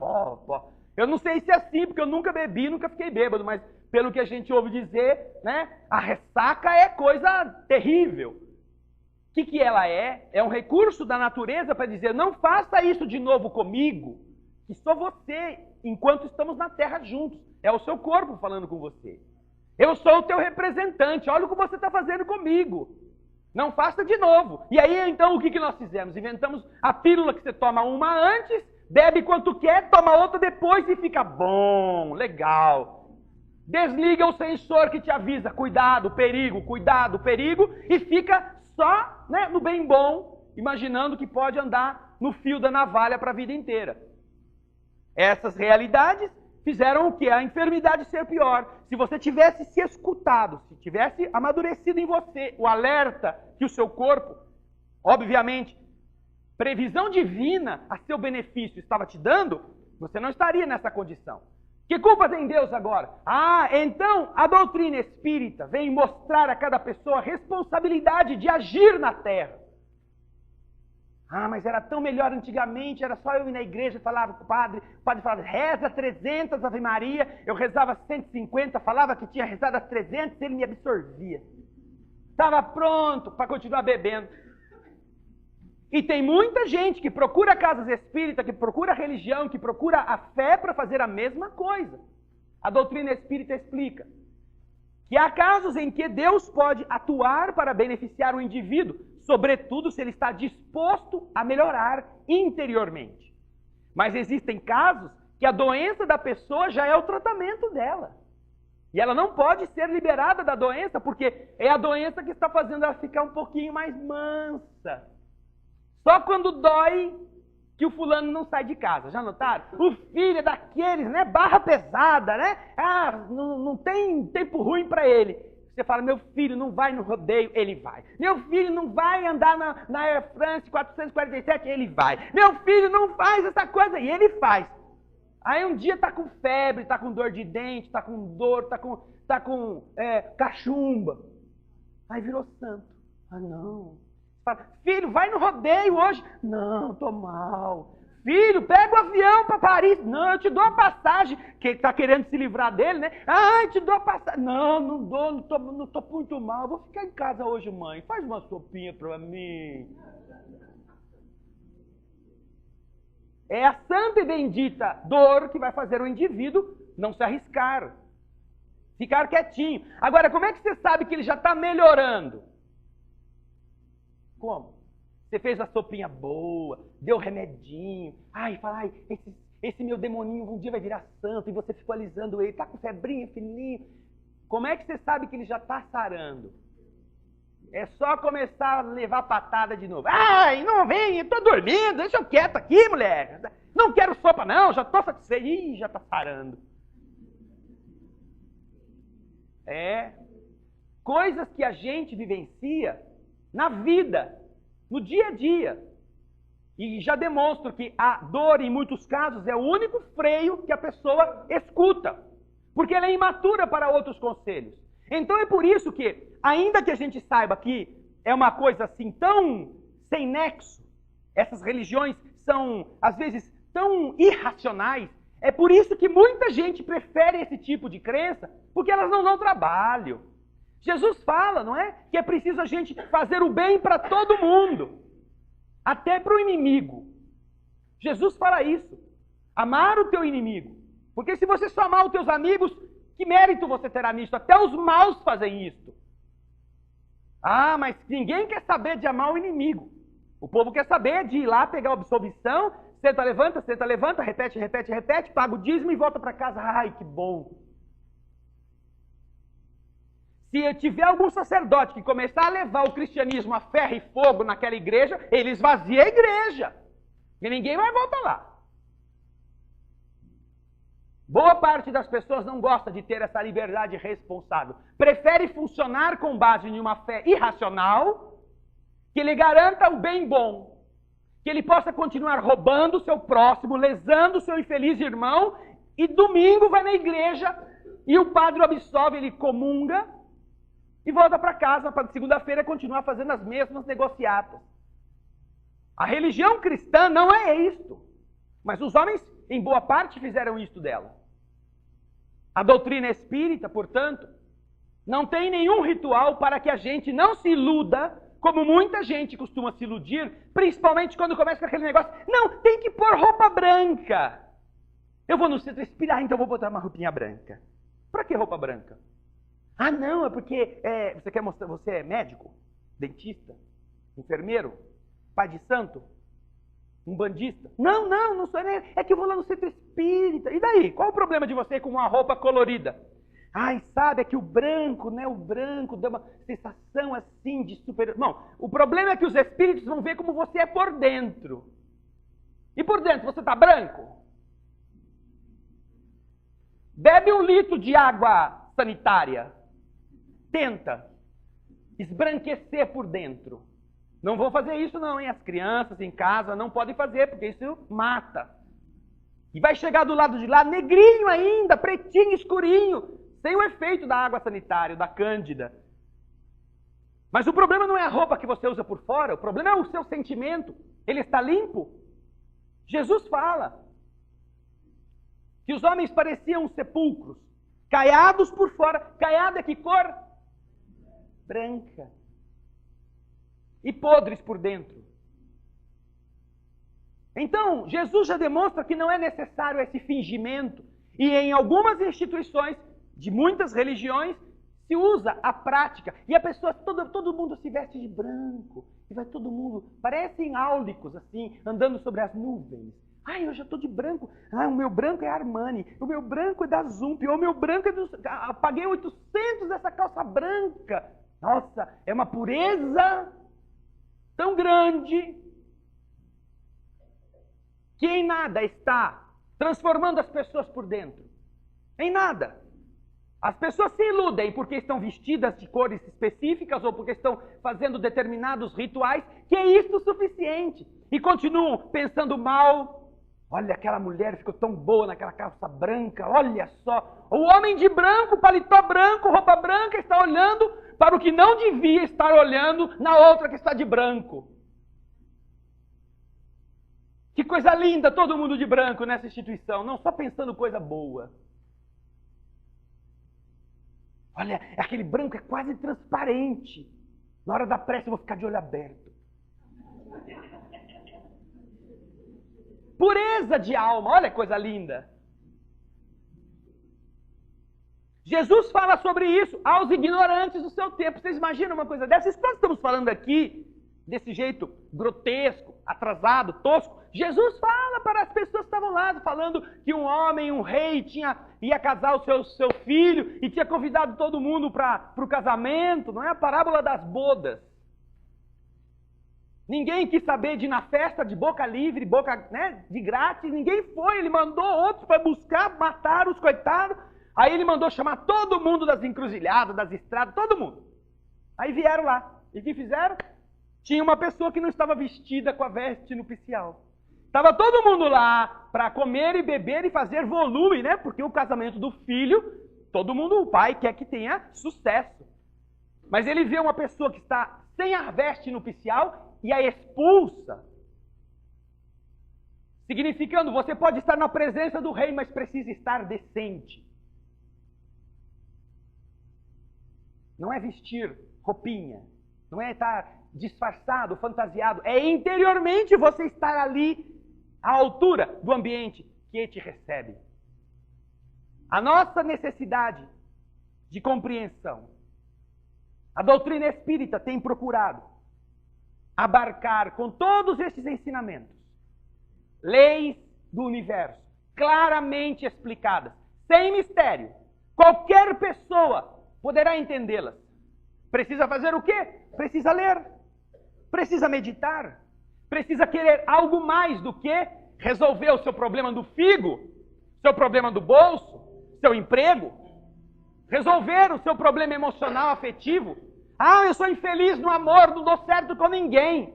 Eu não sei se é assim, porque eu nunca bebi, nunca fiquei bêbado, mas pelo que a gente ouve dizer, né, a ressaca é coisa terrível. O que ela é? É um recurso da natureza para dizer, não faça isso de novo comigo, que só você, enquanto estamos na terra juntos. É o seu corpo falando com você. Eu sou o teu representante, olha o que você está fazendo comigo. Não faça de novo. E aí, então, o que nós fizemos? Inventamos a pílula que você toma uma antes, bebe quanto quer, toma outra depois e fica bom, legal. Desliga o sensor que te avisa, cuidado, perigo, e fica só, né, no bem bom, imaginando que pode andar no fio da navalha para a vida inteira. Essas realidades fizeram o quê? A enfermidade ser pior. Se você tivesse se escutado, se tivesse amadurecido em você o alerta que o seu corpo, obviamente, previsão divina a seu benefício estava te dando, você não estaria nessa condição. Que culpa tem Deus agora? Ah, então a doutrina espírita vem mostrar a cada pessoa a responsabilidade de agir na terra. Ah, mas era tão melhor antigamente, era só eu ir na igreja, falava com o padre falava, reza 300 Ave Maria, eu rezava 150, falava que tinha rezado as 300, ele me absorvia. Estava pronto para continuar bebendo. E tem muita gente que procura casas espíritas, que procura religião, que procura a fé para fazer a mesma coisa. A doutrina espírita explica que há casos em que Deus pode atuar para beneficiar o indivíduo, sobretudo se ele está disposto a melhorar interiormente. Mas existem casos que a doença da pessoa já é o tratamento dela. E ela não pode ser liberada da doença, porque é a doença que está fazendo ela ficar um pouquinho mais mansa. Só quando dói que o fulano não sai de casa. Já notaram? O filho é daqueles, né? Barra pesada, né? Ah, não tem tempo ruim para ele. Você fala, meu filho não vai no rodeio, ele vai. Meu filho não vai andar na Air France 447, ele vai. Meu filho não faz essa coisa, e ele faz. Aí um dia tá com febre, tá com dor de dente, tá com dor, tá com cachumba. Aí virou santo. Ah, não. Fala, filho, vai no rodeio hoje. Não, tô mal. Filho, pega o avião para Paris. Não, eu te dou a passagem. Que está querendo se livrar dele, né? Ah, eu te dou a passagem. Não dou, não tô muito mal. Vou ficar em casa hoje, mãe. Faz uma sopinha para mim. É a santa e bendita dor que vai fazer o indivíduo não se arriscar. Ficar quietinho. Agora, como é que você sabe que ele já está melhorando? Como? Você fez a sopinha boa, deu remedinho. Ai, fala, ai, esse meu demoninho um dia vai virar santo e você ficou alisando ele. Tá com febrinha, filhinho. Como é que você sabe que ele já está sarando? É só começar a levar patada de novo. Ai, não vem, eu tô dormindo, deixa eu quieto aqui, mulher. Não quero sopa não, já tô satisfeito. Ih, já tá sarando. Coisas que a gente vivencia na vida, no dia a dia. E já demonstro que a dor, em muitos casos, é o único freio que a pessoa escuta. Porque ela é imatura para outros conselhos. Então é por isso que, ainda que a gente saiba que é uma coisa assim tão sem nexo, essas religiões são, às vezes, tão irracionais, é por isso que muita gente prefere esse tipo de crença, porque elas não dão trabalho. Jesus fala, não é? Que é preciso a gente fazer o bem para todo mundo, até para o inimigo. Jesus fala isso. Amar o teu inimigo. Porque se você só amar os teus amigos, que mérito você terá nisso? Até os maus fazem isso. Ah, mas ninguém quer saber de amar o inimigo. O povo quer saber de ir lá pegar a absolvição, senta, levanta, repete, paga o dízimo e volta para casa. Ai, que bom. Se eu tiver algum sacerdote que começar a levar o cristianismo a ferro e fogo naquela igreja, ele esvazia a igreja. E ninguém vai voltar lá. Boa parte das pessoas não gosta de ter essa liberdade responsável. Prefere funcionar com base em uma fé irracional, que lhe garanta o bem bom. Que ele possa continuar roubando o seu próximo, lesando o seu infeliz irmão, e domingo vai na igreja, e o padre o absolve, ele comunga, e volta para casa para segunda-feira continuar fazendo as mesmas negociatas. A religião cristã não é isto. Mas os homens, em boa parte, fizeram isto dela. A doutrina espírita, portanto, não tem nenhum ritual para que a gente não se iluda, como muita gente costuma se iludir, principalmente quando começa com aquele negócio, não, tem que pôr roupa branca. Eu vou no centro espírita, então vou botar uma roupinha branca. Para que roupa branca? Ah, não, é porque você quer mostrar, você é médico, dentista, enfermeiro, pai de santo, um bandista. Não sou, é que eu vou lá no centro espírita. E daí? Qual o problema de você com uma roupa colorida? Ai, sabe, é que o branco, né, o branco dá uma sensação assim de super... Não, o problema é que os espíritos vão ver como você é por dentro. E por dentro, você está branco? Bebe 1 litro de água sanitária. Tenta esbranquecer por dentro. Não vou fazer isso não, hein? As crianças em casa não podem fazer, porque isso mata. E vai chegar do lado de lá, negrinho ainda, pretinho, escurinho, sem o efeito da água sanitária, da cândida. Mas o problema não é a roupa que você usa por fora, o problema é o seu sentimento. Ele está limpo? Jesus fala que os homens pareciam sepulcros, caiados por fora. Caiado é que cor? Branca. E podres por dentro. Então, Jesus já demonstra que não é necessário esse fingimento. E em algumas instituições, de muitas religiões, se usa a prática. E a pessoa, todo mundo se veste de branco. E vai todo mundo, parecem áulicos assim, andando sobre as nuvens. Ai, eu já estou de branco. Ah, o meu branco é Armani. O meu branco é da Zump. O meu branco é do... Paguei 800 dessa calça branca. Nossa, é uma pureza tão grande que em nada está transformando as pessoas por dentro. Em nada. As pessoas se iludem porque estão vestidas de cores específicas ou porque estão fazendo determinados rituais, que é isto o suficiente. E continuam pensando mal. Olha, aquela mulher ficou tão boa naquela calça branca, olha só. O homem de branco, paletó branco, roupa branca, está olhando para o que não devia estar olhando na outra que está de branco. Que coisa linda, todo mundo de branco nessa instituição, não só pensando coisa boa. Olha, aquele branco é quase transparente. Na hora da prece eu vou ficar de olho aberto. Pureza de alma, olha que coisa linda. Jesus fala sobre isso aos ignorantes do seu tempo. Vocês imaginam uma coisa dessa? Isso que nós estamos falando aqui, desse jeito grotesco, atrasado, tosco. Jesus fala para as pessoas que estavam lá, falando que um homem, um rei, ia casar o seu filho e tinha convidado todo mundo para o casamento. Não é a parábola das bodas. Ninguém quis saber de ir na festa de boca livre, boca, né, de grátis. Ninguém foi. Ele mandou outros para buscar, matar os coitados. Aí ele mandou chamar todo mundo das encruzilhadas, das estradas, todo mundo. Aí vieram lá. E o que fizeram? Tinha uma pessoa que não estava vestida com a veste nupcial. Estava todo mundo lá para comer e beber e fazer volume, né? Porque o casamento do filho, todo mundo, o pai quer que tenha sucesso. Mas ele vê uma pessoa que está sem a veste nupcial e a expulsa. Significando, você pode estar na presença do rei, mas precisa estar decente. Não é vestir roupinha, não é estar disfarçado, fantasiado. É interiormente você estar ali à altura do ambiente que te recebe. A nossa necessidade de compreensão. A doutrina espírita tem procurado abarcar com todos estes ensinamentos Leis do universo, claramente explicadas, sem mistério. Qualquer pessoa poderá entendê-las. Precisa fazer o quê? Precisa ler, precisa meditar, precisa querer algo mais do que resolver o seu problema do figo, seu problema do bolso, seu emprego, resolver o seu problema emocional, afetivo. Ah, eu sou infeliz no amor, não dou certo com ninguém.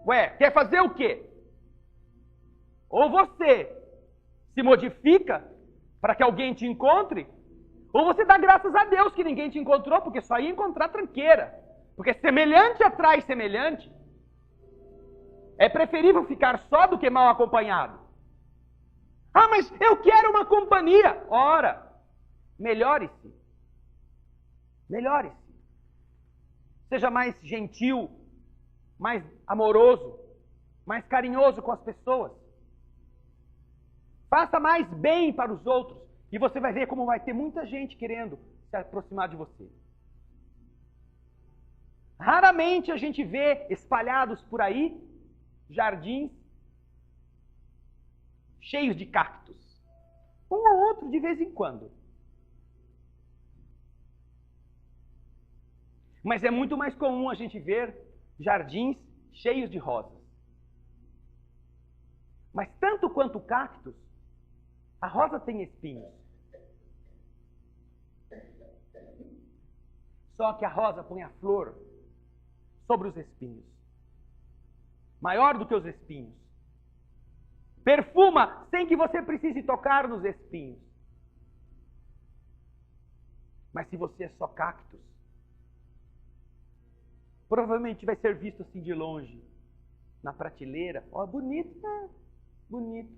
Ué, quer fazer o quê? Ou você se modifica para que alguém te encontre, ou você dá graças a Deus que ninguém te encontrou, porque só ia encontrar tranqueira. Porque semelhante atrai semelhante. É preferível ficar só do que mal acompanhado. Ah, mas eu quero uma companhia. Ora, melhore-se. Melhore-se. Seja mais gentil, mais amoroso, mais carinhoso com as pessoas. Faça mais bem para os outros. E você vai ver como vai ter muita gente querendo se aproximar de você. Raramente a gente vê espalhados por aí jardins cheios de cactos. Um ou outro de vez em quando. Mas é muito mais comum a gente ver jardins cheios de rosas. Mas tanto quanto cactos, a rosa tem espinhos. Só que a rosa põe a flor sobre os espinhos. Maior do que os espinhos. Perfuma sem que você precise tocar nos espinhos. Mas se você é só cactos, provavelmente vai ser visto assim de longe, na prateleira. Ó, bonito, né? Bonito.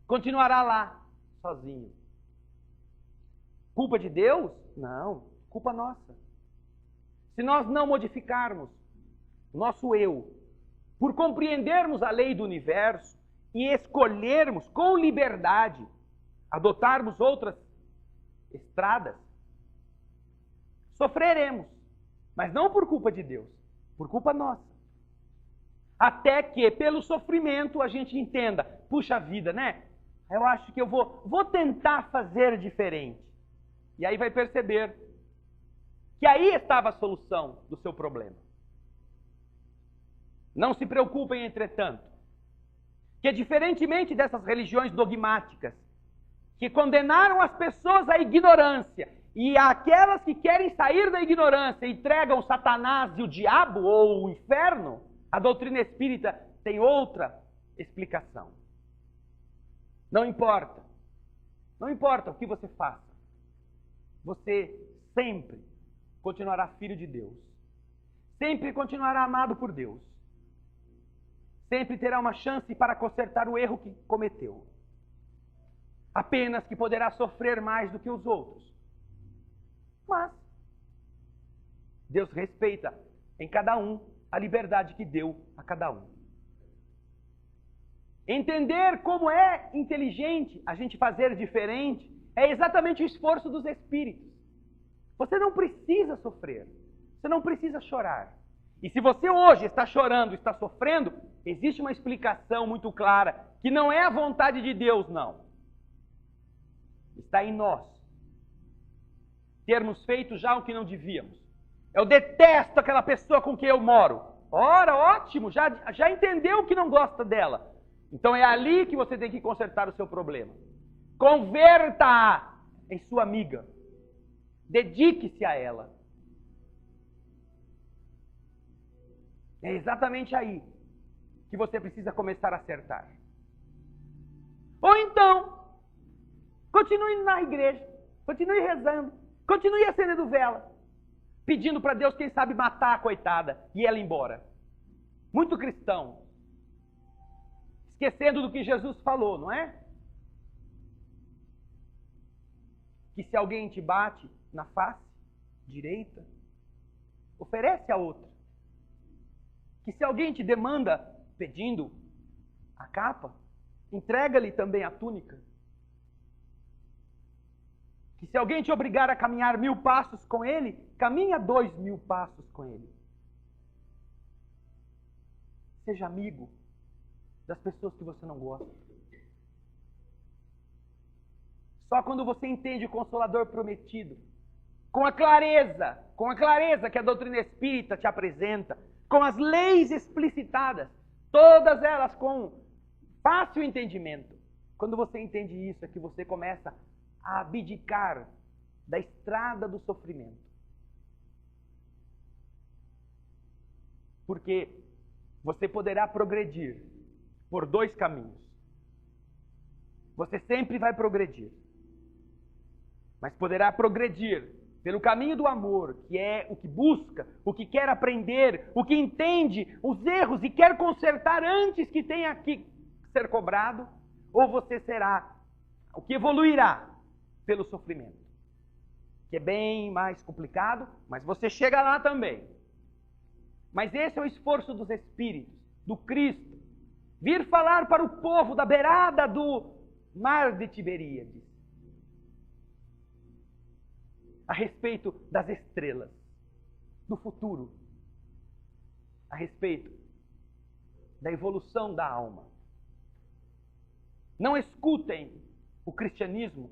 Continuará lá, sozinho. Culpa de Deus? Não, culpa nossa. Se nós não modificarmos o nosso eu, por compreendermos a lei do universo e escolhermos com liberdade, adotarmos outras estradas, sofreremos. Mas não por culpa de Deus, por culpa nossa. Até que, pelo sofrimento, a gente entenda, puxa vida, né? Eu acho que eu vou tentar fazer diferente. E aí vai perceber que aí estava a solução do seu problema. Não se preocupem, entretanto, que diferentemente dessas religiões dogmáticas, que condenaram as pessoas à ignorância, e aquelas que querem sair da ignorância entregam Satanás e o diabo ou o inferno, a doutrina espírita tem outra explicação. Não importa. Não importa o que você faça. Você sempre continuará filho de Deus. Sempre continuará amado por Deus. Sempre terá uma chance para consertar o erro que cometeu. Apenas que poderá sofrer mais do que os outros. Mas Deus respeita em cada um a liberdade que deu a cada um. Entender como é inteligente a gente fazer diferente é exatamente o esforço dos espíritos. Você não precisa sofrer. Você não precisa chorar. E se você hoje está chorando, está sofrendo, existe uma explicação muito clara, que não é a vontade de Deus, não. Está em nós. Termos feito já o que não devíamos. Eu detesto aquela pessoa com quem eu moro. Ora, ótimo, já entendeu que não gosta dela. Então é ali que você tem que consertar o seu problema. Converta-a em sua amiga. Dedique-se a ela. É exatamente aí que você precisa começar a acertar. Ou então, continue na igreja, continue rezando, continue acendendo vela, pedindo para Deus, quem sabe, matar a coitada e ela ir embora. Muito cristão. Esquecendo do que Jesus falou, não é? Que se alguém te bate na face direita, oferece a outra. Que se alguém te demanda pedindo a capa, entrega-lhe também a túnica. Que se alguém te obrigar a caminhar 1000 passos com ele, caminha 2000 passos com ele. Seja amigo. das pessoas que você não gosta. Só quando você entende o Consolador prometido, com a clareza que a doutrina espírita te apresenta, com as leis explicitadas, todas elas com fácil entendimento. Quando você entende isso, é que você começa a abdicar da estrada do sofrimento. Porque você poderá progredir por 2 caminhos. Você sempre vai progredir. Mas poderá progredir pelo caminho do amor, que é o que busca, o que quer aprender, o que entende os erros e quer consertar antes que tenha que ser cobrado, ou você será o que evoluirá pelo sofrimento, que é bem mais complicado, mas você chega lá também. Mas esse é o esforço dos Espíritos, do Cristo, vir falar para o povo da beirada do mar de Tiberíades, a respeito das estrelas, do futuro, a respeito da evolução da alma. Não escutem o cristianismo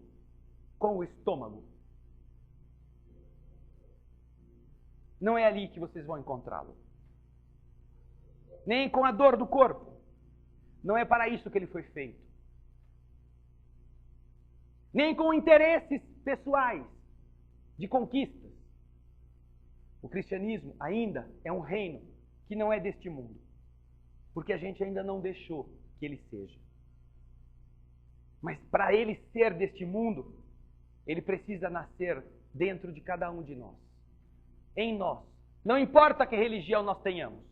com o estômago. Não é ali que vocês vão encontrá-lo. Nem com a dor do corpo. Não é para isso que ele foi feito. Nem com interesses pessoais de conquistas. O cristianismo ainda é um reino que não é deste mundo, porque a gente ainda não deixou que ele seja. Mas para ele ser deste mundo, ele precisa nascer dentro de cada um de nós. Em nós. Não importa que religião nós tenhamos.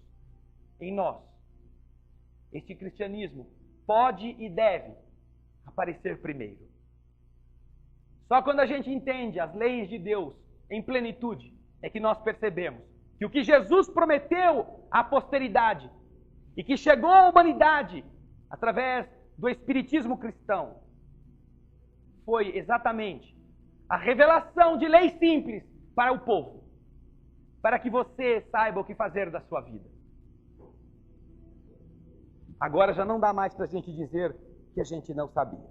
Em nós. Este cristianismo pode e deve aparecer primeiro. Só quando a gente entende as leis de Deus em plenitude é que nós percebemos que o que Jesus prometeu à posteridade e que chegou à humanidade através do espiritismo cristão foi exatamente a revelação de leis simples para o povo, para que você saiba o que fazer da sua vida. Agora já não dá mais para a gente dizer que a gente não sabia.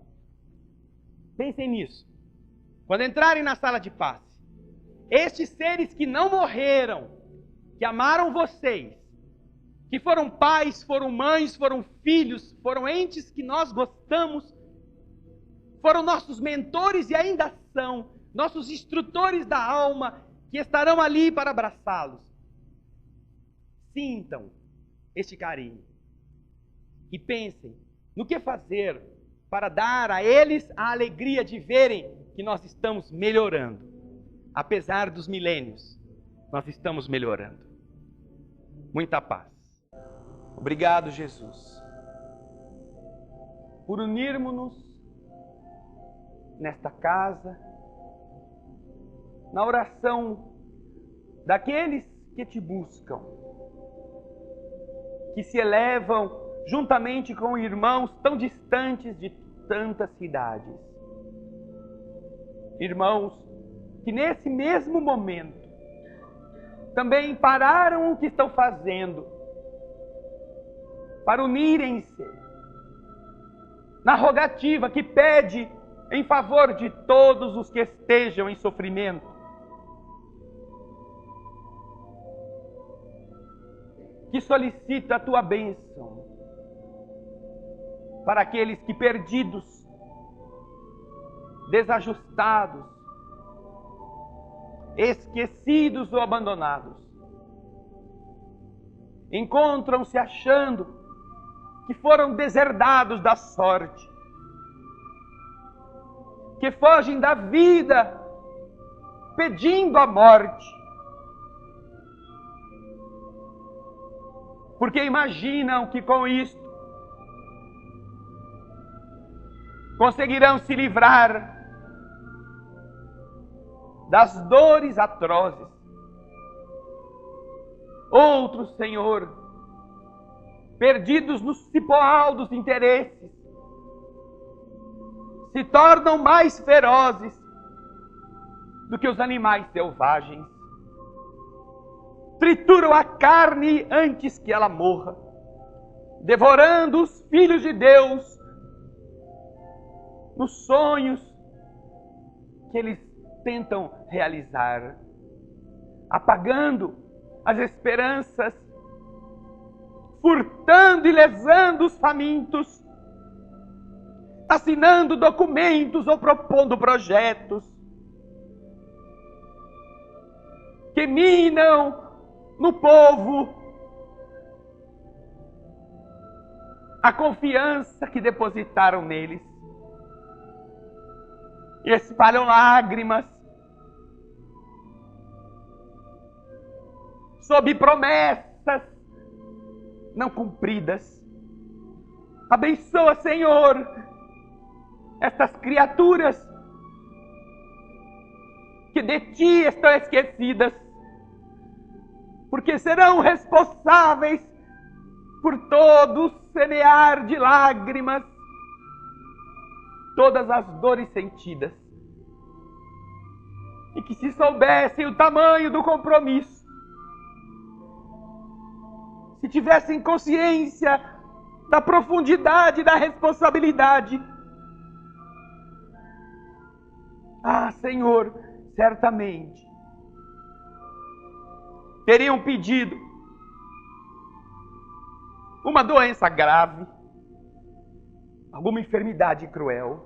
Pensem nisso. Quando entrarem na sala de passe, estes seres que não morreram, que amaram vocês, que foram pais, foram mães, foram filhos, foram entes que nós gostamos, foram nossos mentores e ainda são nossos instrutores da alma, que estarão ali para abraçá-los. Sintam este carinho e pensem no que fazer para dar a eles a alegria de verem que nós estamos melhorando. Apesar dos milênios, nós estamos melhorando. Muita paz. Obrigado, Jesus, por unirmos-nos nesta casa, na oração daqueles que te buscam, que se elevam juntamente com irmãos tão distantes de tantas cidades. Irmãos que nesse mesmo momento também pararam o que estão fazendo para unirem-se na rogativa que pede em favor de todos os que estejam em sofrimento. Que solicita a tua bênção para aqueles que perdidos, desajustados, esquecidos ou abandonados, encontram-se achando que foram deserdados da sorte, que fogem da vida pedindo a morte, porque imaginam que com isto conseguirão se livrar das dores atrozes. Outros, Senhor, perdidos no cipoal dos interesses, se tornam mais ferozes do que os animais selvagens. Trituram a carne antes que ela morra. devorando os filhos de Deus nos sonhos que eles tentam realizar, apagando as esperanças, furtando e lesando os famintos, assinando documentos ou propondo projetos que minam no povo a confiança que depositaram neles. E espalham lágrimas sob promessas não cumpridas. Abençoa, Senhor, estas criaturas que de Ti estão esquecidas, porque serão responsáveis por todo o semear de lágrimas, todas as dores sentidas. E que se soubessem o tamanho do compromisso, se tivessem consciência da profundidade da responsabilidade, Senhor, certamente teriam pedido uma doença grave, alguma enfermidade cruel,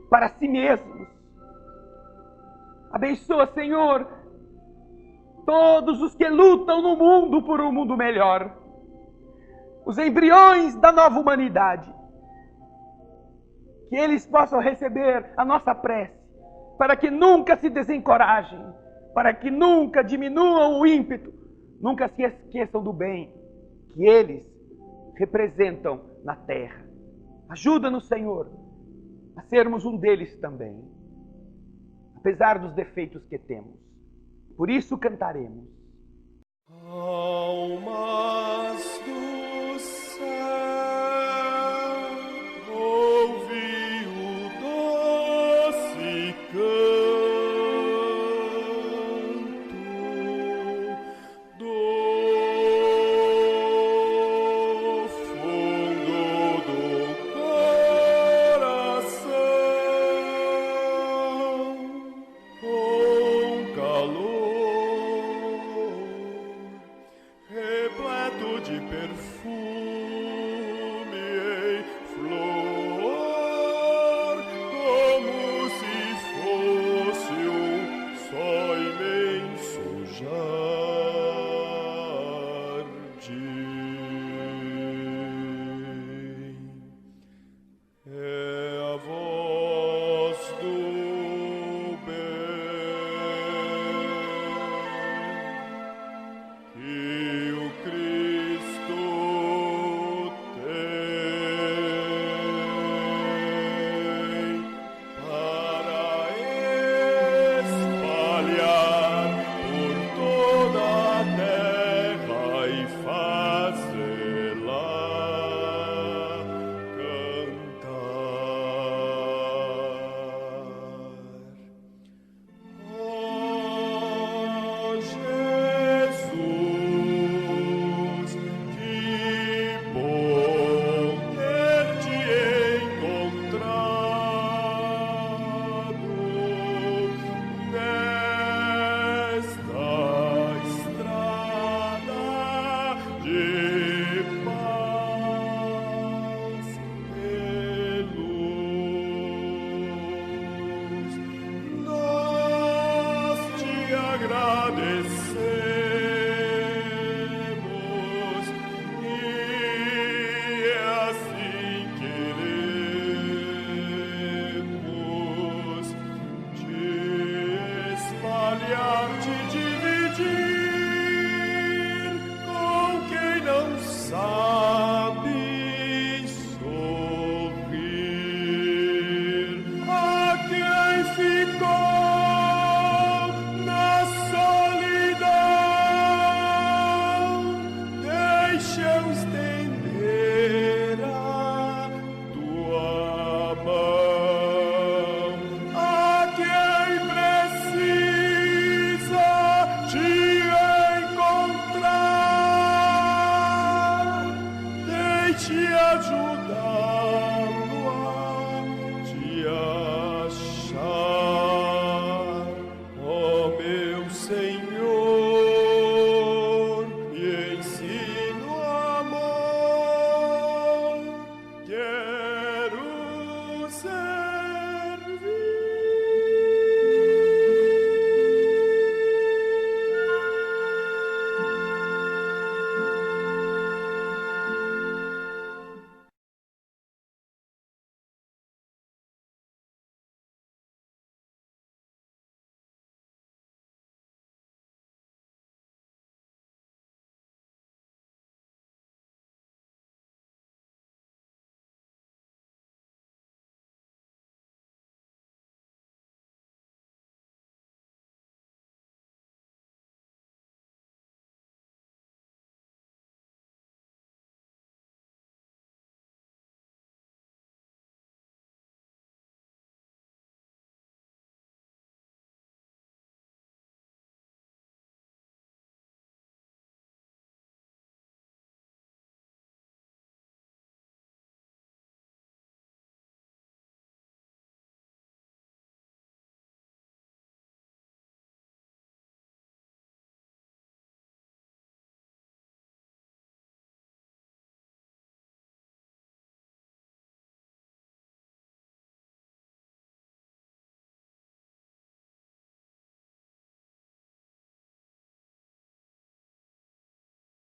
para si mesmos. Abençoa, Senhor, todos os que lutam no mundo por um mundo melhor, os embriões da nova humanidade, que eles possam receber a nossa prece, para que nunca se desencorajem, para que nunca diminuam o ímpeto, nunca se esqueçam do bem que eles representam na terra. Ajuda-nos, Senhor, a sermos um deles também, apesar dos defeitos que temos. Por isso cantaremos. Almas do céu, ouvi o doce canto do fundo do coração, com calor repleto de perfume.